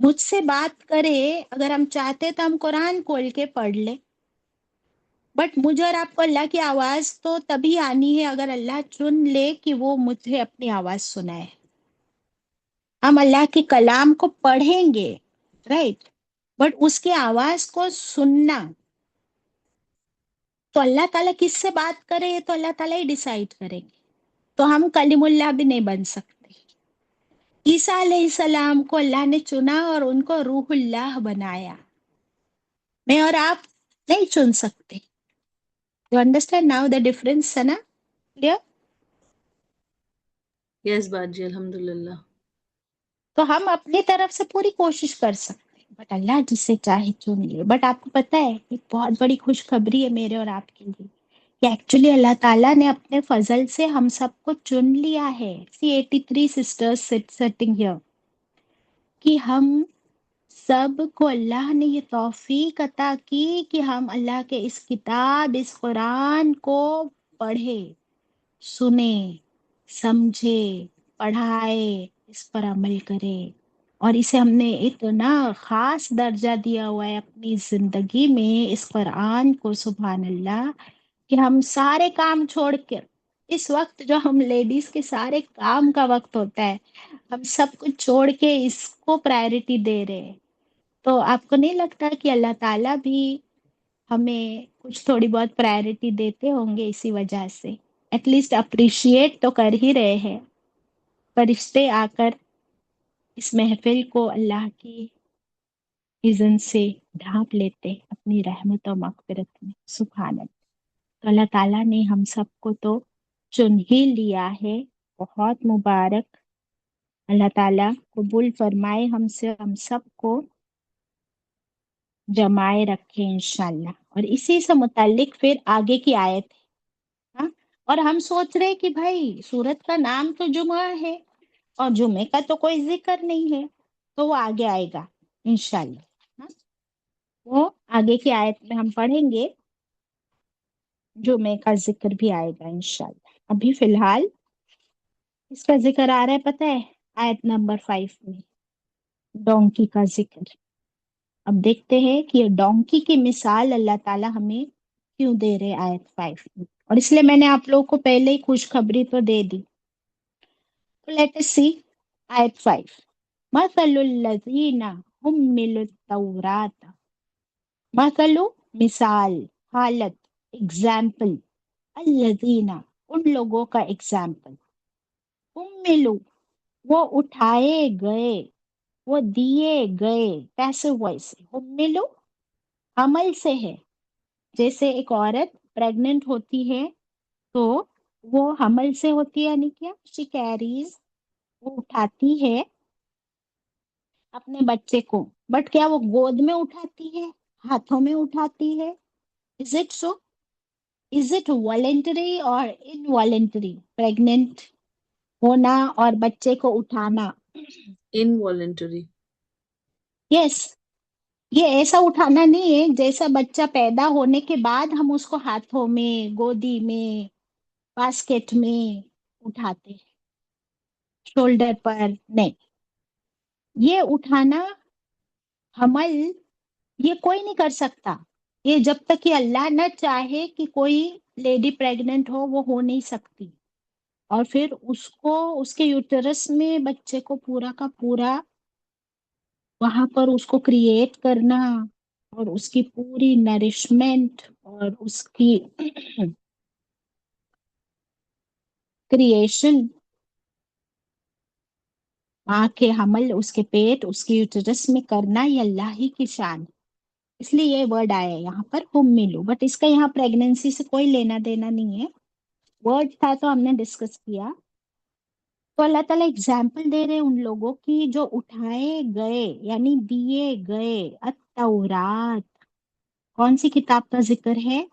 मुझसे बात करे, अगर हम चाहते तो हम कुरान खोल के पढ़ ले। बट मुझे और आपको अल्लाह की आवाज तो तभी आनी है अगर अल्लाह चुन ले कि वो मुझे अपनी आवाज सुनाए। हम अल्लाह के कलाम को पढ़ेंगे, राइट, बट उसकी आवाज को सुनना, तो अल्लाह ताला किससे बात करे ये तो अल्लाह ताला ही डिसाइड करेंगे। तो हम कलीमुल्लाह भी नहीं बन सकते। ईसा अलैहिस्सलाम को अल्लाह ने चुना और उनको रूहुल्लाह बनाया। मैं और आप नहीं चुन सकते। You understand now the difference है ना? क्लियर? यस बाजी, अल्हम्दुलिल्लाह। तो हम अपनी तरफ से पूरी कोशिश कर सकते हैं, बट अल्लाह जिसे चाहे चुन ले। बट आपको पता है एक बहुत बड़ी खुशखबरी है मेरे और आपके लिए, कि एक्चुअली अल्लाह ताला ने अपने फजल से हम सबको चुन लिया है। सी 83 सिस्टर्स सिटिंग हियर, कि हम सब को अल्लाह ने ये तौफीक अता की कि हम अल्लाह के इस किताब, इस कुरान को पढ़े, सुने, समझे, पढ़ाए, इस पर अमल करे। और इसे हमने इतना खास दर्जा दिया हुआ है अपनी जिंदगी में, इस कुरान को, सुभान अल्लाह, कि हम सारे काम छोड़ कर, इस वक्त जो हम लेडीज के सारे काम का वक्त होता है, हम सब कुछ छोड़ के इसको प्रायोरिटी दे रहे हैं। तो आपको नहीं लगता कि अल्लाह ताला भी हमें कुछ थोड़ी बहुत प्रायोरिटी देते होंगे इसी वजह से? एटलीस्ट अप्रिशिएट तो कर ही रहे हैं। फरिश्ते आकर इस महफिल को अल्लाह की इज़्ज़त से ढांप लेते अपनी रहमत और मग़फ़िरत में। सुभान अल्लाह। तो अल्लाह ताला ने हम सबको तो चुन ही लिया है। बहुत मुबारक, अल्लाह ताला कबूल फरमाए हमसे हम सबको जमाए रखे इंशाल्लाह। और इसी से मुताल्लिक फिर आगे की आयत है। हाँ? और हम सोच रहे कि भाई सूरत का नाम तो जुमा है और जुमे का तो कोई जिक्र नहीं है, तो वो आगे आएगा इंशाल्लाह। हाँ? वो आगे की आयत में हम पढ़ेंगे, जुमे का जिक्र भी आएगा इंशाल्लाह। अभी फिलहाल इसका जिक्र आ रहा है, पता है, आयत नंबर 5 में डोंकी का जिक्र। अब देखते हैं कि ये डोंकी की मिसाल अल्लाह ताला हमें क्यों दे रहे आयत 5 में। और इसलिए मैंने आप लोगों को पहले ही खुशखबरी तो दे दी। तो लेट अस सी आयत 5। मसलुल लज़ीना हुम्मिलुत तौरात, मसलु मिसाल, हालत, एग्जाम्पल, अल्लज़ीना उन लोगों का एग्जाम्पल, हुम्मिलु वो उठाए गए, वो दिए गए, पैसिव वॉइस, हुम्मिलु हमल से है। जैसे एक औरत प्रेग्नेंट होती है तो वो हमल से होती है, यानी क्या, शी कैरीज, वो उठाती है अपने बच्चे को। बट क्या वो गोद में उठाती है, हाथों में उठाती है? Is it so? Is it voluntary और इनवॉलेंटरी? प्रेग्नेंट होना और बच्चे को उठाना, इनवॉलेंटरी। यस। ये ऐसा उठाना नहीं है जैसा बच्चा पैदा होने के बाद हम उसको हाथों में, गोदी में, बास्केट में उठाते हैं, शोल्डर पर नहीं। ये उठाना, हमल, ये कोई नहीं कर सकता। ये जब तक कि अल्लाह न चाहे कि कोई लेडी प्रेग्नेंट हो, वो हो नहीं सकती। और फिर उसको, उसके यूटरस में बच्चे को पूरा का पूरा वहां पर उसको क्रिएट करना और उसकी पूरी नरिशमेंट और उसकी क्रिएशन, माँ के हमल, उसके पेट, उसके यूटरस में करना, ये अल्लाह ही की शान है। इसलिए ये वर्ड आया है यहाँ पर हुम्मिलु। बट इसका यहाँ प्रेगनेंसी से कोई लेना देना नहीं है, वर्ड था तो हमने डिस्कस किया। तो अल्लाह ताला एग्जाम्पल दे रहे हैं उन लोगों की जो उठाए गए, यानी दिए गए, अत-तौरात। कौन सी किताब का जिक्र है?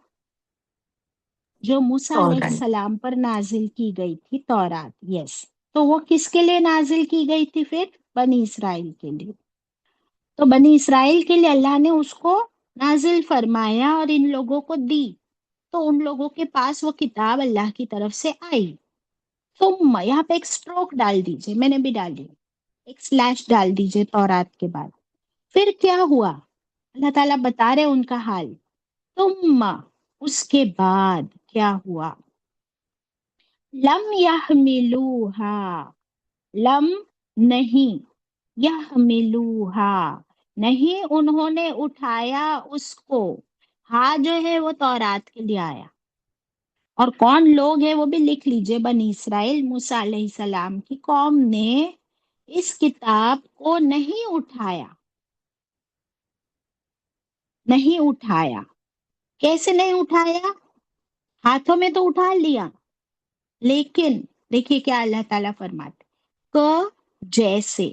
जो मूसा तौरात। अलैहिस्सलाम पर नाजिल की गई थी, तौरात। यस। तो वो किसके लिए नाजिल की गई थी फिर? बनी इसराइल के लिए। तो बनी इसराइल के लिए अल्लाह ने उसको नाजिल फरमाया और इन लोगों को दी। तो उन लोगों के पास वो किताब अल्लाह की तरफ से आई। तुम यहाँ पे एक स्ट्रोक डाल दीजिए, मैंने भी डाली, एक स्लैश डाल दीजिए तौरात के बाद। फिर क्या हुआ? अल्लाह ताला बता रहे उनका हाल। तुम, उसके बाद क्या हुआ? लम यहमिलूहा, लम नहीं, यहमिलूहा नहीं, उन्होंने उठाया उसको। हा जो है वो तौरात के लिए आया। और कौन लोग है वो भी लिख लीजिए, बनी इसराइल, मूसा अलैहिस्सलाम की कौम ने इस किताब को नहीं उठाया। नहीं उठाया। कैसे नहीं उठाया? हाथों में तो उठा लिया, लेकिन देखिए क्या अल्लाह ताला फरमाते, क जैसे,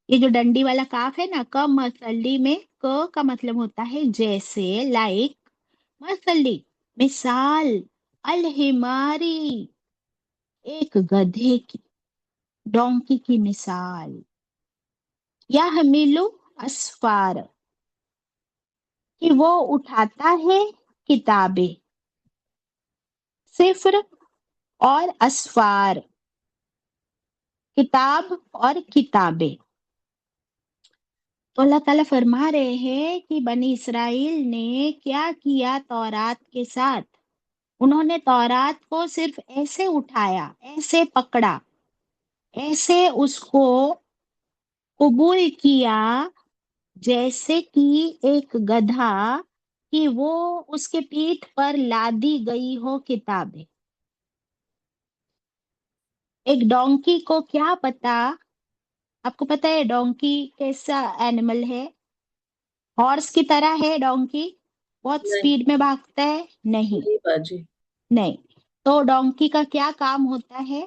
ये जो डंडी वाला काफ है ना, क मसली में क का मतलब होता है जैसे, लाइक, मसली मिसाल, अलहिमारी एक गधे की, डोंकी की मिसाल, या हमीलु असफार कि वो उठाता है किताबें, सिफ्र और असफार, किताब और किताबें। तो अल्लाह ताला फरमा रहे हैं कि बनी इसराइल ने क्या किया तौरात के साथ। उन्होंने तौरात को सिर्फ ऐसे उठाया, ऐसे पकड़ा, ऐसे उसको कबूल किया जैसे कि एक गधा, कि वो उसके पीठ पर लादी गई हो किताबें। एक डोंकी को क्या पता, आपको पता है डोंकी कैसा एनिमल है? हॉर्स की तरह है डोंकी? बहुत नहीं स्पीड में भागता है? नहीं। नहीं बाजी। नहीं। तो डोंकी का क्या काम होता है?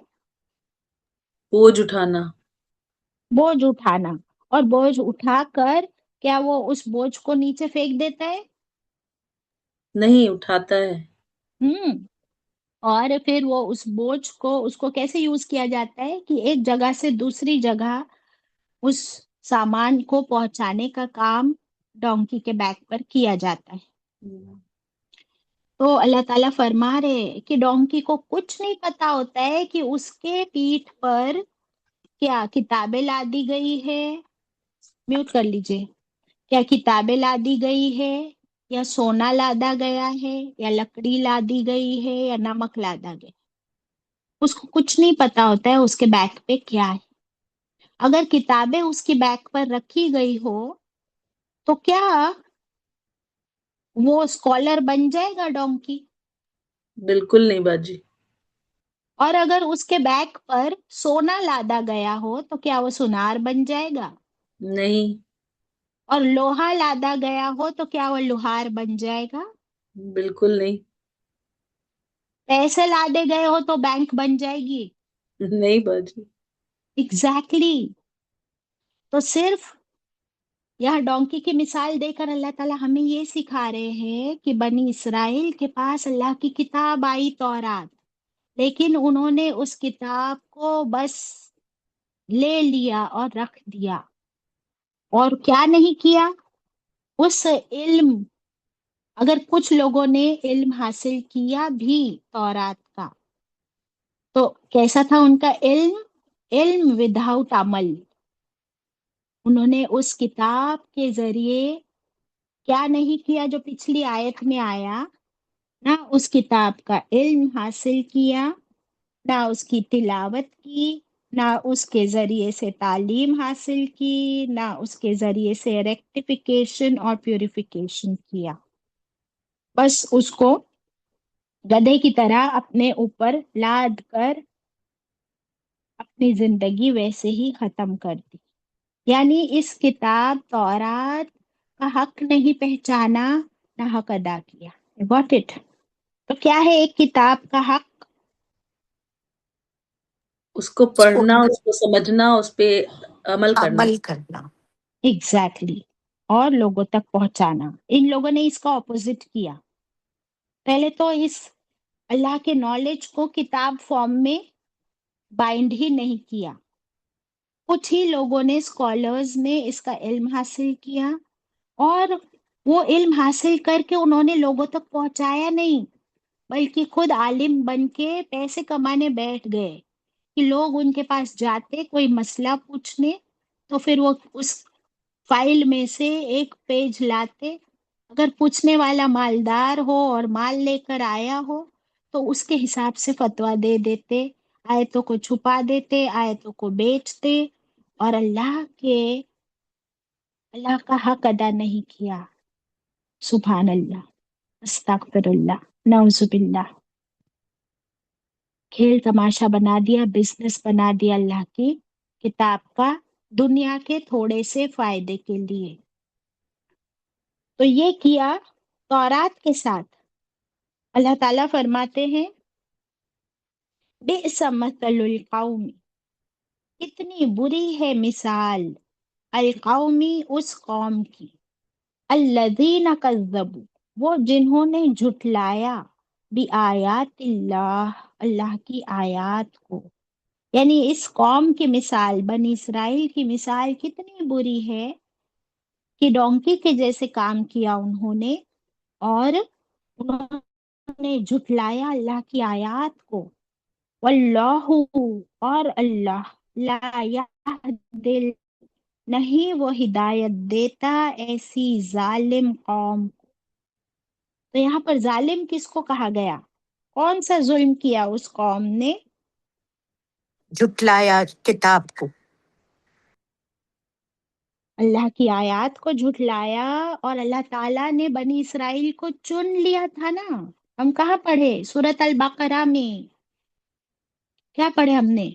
बोझ उठाना। बोझ उठाना। और बोझ उठाकर क्या वो उस बोझ को नीचे फेंक देता है? नहीं, उठाता है। हम्म। और फिर वो उस बोझ को उसको कैसे यूज किया जाता है कि एक जगह से दूसरी जगह उस सामान को पहुंचाने का काम डोंकी के बैक पर किया जाता है। तो अल्लाह ताला फरमा रहे हैं कि डोंकी को कुछ नहीं पता होता है कि उसके पीठ पर क्या किताबें लादी गई है। म्यूट कर लीजिए। क्या किताबें लादी गई है, या सोना लादा गया है, या लकड़ी लादी गई है, या नमक लादा गया। उसको कुछ नहीं पता होता है उसके बैक पे क्या है। अगर किताबें उसकी बैक पर रखी गई हो तो क्या वो स्कॉलर बन जाएगा डोंकी? बिल्कुल नहीं बाजी। और अगर उसके बैक पर सोना लादा गया हो तो क्या वो सुनार बन जाएगा? नहीं। और लोहा लादा गया हो तो क्या वो लोहार बन जाएगा? बिल्कुल नहीं। पैसे लादे गए हो तो बैंक बन जाएगी? नहीं बाजी। Exactly exactly. तो सिर्फ यह डोंकी की मिसाल देकर अल्लाह ताला हमें ये सिखा रहे हैं कि बनी इसराइल के पास अल्लाह की किताब आई तौरात, लेकिन उन्होंने उस किताब को बस ले लिया और रख दिया। और क्या नहीं किया? उस इल्म, अगर कुछ लोगों ने इल्म हासिल किया भी तौरात का, तो कैसा था उनका इल्म? इल्म विदाउट अमल। उन्होंने उस किताब के जरिए क्या नहीं किया जो पिछली आयत में आया? ना उस किताब का इल्म हासिल किया, ना उसकी तिलावत की, ना उसके जरिए से तालीम हासिल की, ना उसके जरिए से रेक्टिफिकेशन और प्यूरिफिकेशन किया। बस उसको गधे की तरह अपने ऊपर लाद कर अपनी जिंदगी वैसे ही खत्म कर दी। यानी इस किताब तौरात का हक नहीं पहचाना, ना हक अदा किया। Got it? तो क्या है एक किताब का हक? उसको उसको पढ़ना, उसको समझना, उस पे अमल करना। अमल करना। Exactly exactly. और लोगों तक पहुंचाना। इन लोगों ने इसका ऑपोजिट किया। पहले तो इस अल्लाह के नॉलेज को किताब फॉर्म में बाइंड ही नहीं किया। कुछ ही लोगों ने, स्कॉलर्स ने इसका इल्म हासिल किया, और वो इल्म हासिल करके उन्होंने लोगों तक पहुंचाया नहीं, बल्कि खुद आलिम बन के पैसे कमाने बैठ गए। कि लोग उनके पास जाते कोई मसला पूछने, तो फिर वो उस फाइल में से एक पेज लाते। अगर पूछने वाला मालदार हो और माल लेकर आया हो तो उसके हिसाब से फतवा दे देते, आयतों को छुपा देते, आयतों को बेचते, और अल्लाह का हक अदा नहीं किया। सुभान अल्लाह, अस्तगफिरुल्लाह, नऊजुबिल्लाह। खेल तमाशा बना दिया, बिजनेस बना दिया अल्लाह की किताब का, दुनिया के थोड़े से फायदे के लिए। तो ये किया तौरात के साथ। अल्लाह ताला फरमाते हैं, बिअस मसलुल कौमी, कितनी बुरी है मिसाल, अल कौमी, उस कौम की, अल्लज़ीना कज़्ज़बू, वो जिन्होंने झुटलाया, बि आयातिल्लाह, अल्लाह की आयात को। यानी इस कौम की मिसाल, बनी इसराइल की मिसाल कितनी बुरी है कि डोंकी के जैसे काम किया उन्होंने, और उन्होंने झुटलाया अल्लाह की आयात को। वल्लाहु, और अल्लाह, ला यहदिल, नहीं वो हिदायत देता ऐसी जालिम कौम को। तो यहाँ पर जालिम किसको कहा गया? कौन सा जुल्म किया उस कौम ने? झुटलाया किताब को। अल्लाह की आयत को झुटलाया। और अल्लाह ताला ने बनी इसराइल को चुन लिया था ना। हम कहाँ पढ़े? सूरत अल बकरा में क्या पढ़े हमने?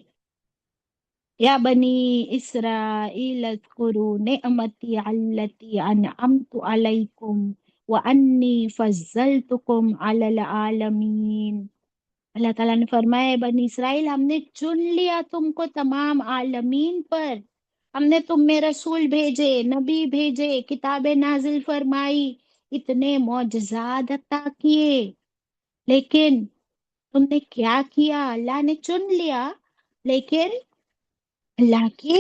या बनी इसराइल अज़्कुरू निअमती अल्लती अनअमतु अलैकुम व अन्नी फज़्ज़लतुकुम अलल आलमीन। अल्लाह ताला ने फरमाया, "ए बनी इसराइल, हमने चुन लिया तुमको तमाम आलमीन पर, हमने तुम में रसूल भेजे, नबी भेजे, किताबें नाजिल फरमाई, इतने मौजज़ात अता किए, लेकिन तुमने क्या किया? अल्लाह ने चुन लिया, लेकिन अल्लाह की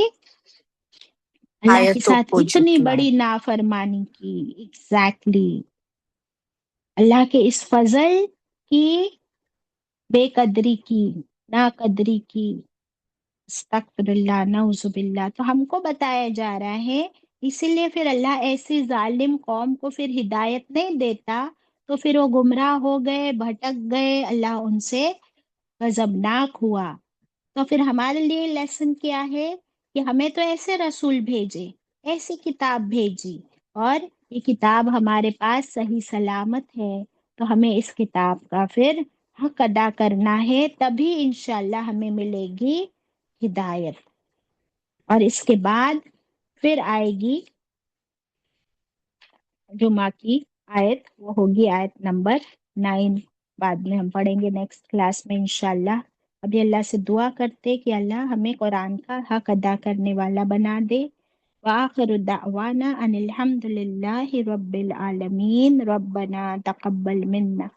अल्लाह के आयतों साथ को इतनी झुठलाया। बड़ी नाफरमानी की। एग्जैक्टली अल्लाह के इस फजल की बेकदरी की, नाकदरी की। अस्तगफिरुल्लाह, नऊजुबिल्लाह। तो हमको बताया जा रहा है, इसीलिए फिर अल्लाह ऐसी जालिम कौम को फिर हिदायत नहीं देता, तो फिर वो गुमराह हो गए, भटक गए, अल्लाह उनसे गजबनाक हुआ। तो फिर हमारे लिए लेसन क्या है कि हमें तो ऐसे रसूल भेजे, ऐसी किताब भेजी, और ये किताब हमारे पास सही सलामत है, तो हमें इस किताब का फिर हक अदा करना है, तभी इंशाल्लाह हमें मिलेगी हिदायत। और इसके बाद फिर आएगी जुमा की आयत, वो होगी आयत नंबर 9। बाद में हम पढ़ेंगे नेक्स्ट क्लास में इंशाल्लाह। अभी अल्लाह से दुआ करते कि अल्लाह हमें कुरान का हक अदा करने वाला बना दे। वाखिर दावाना अनिल हम्दुलिल्लाहि रब्बिल आलमीन, रब्बना तकब्बल मिन्ना।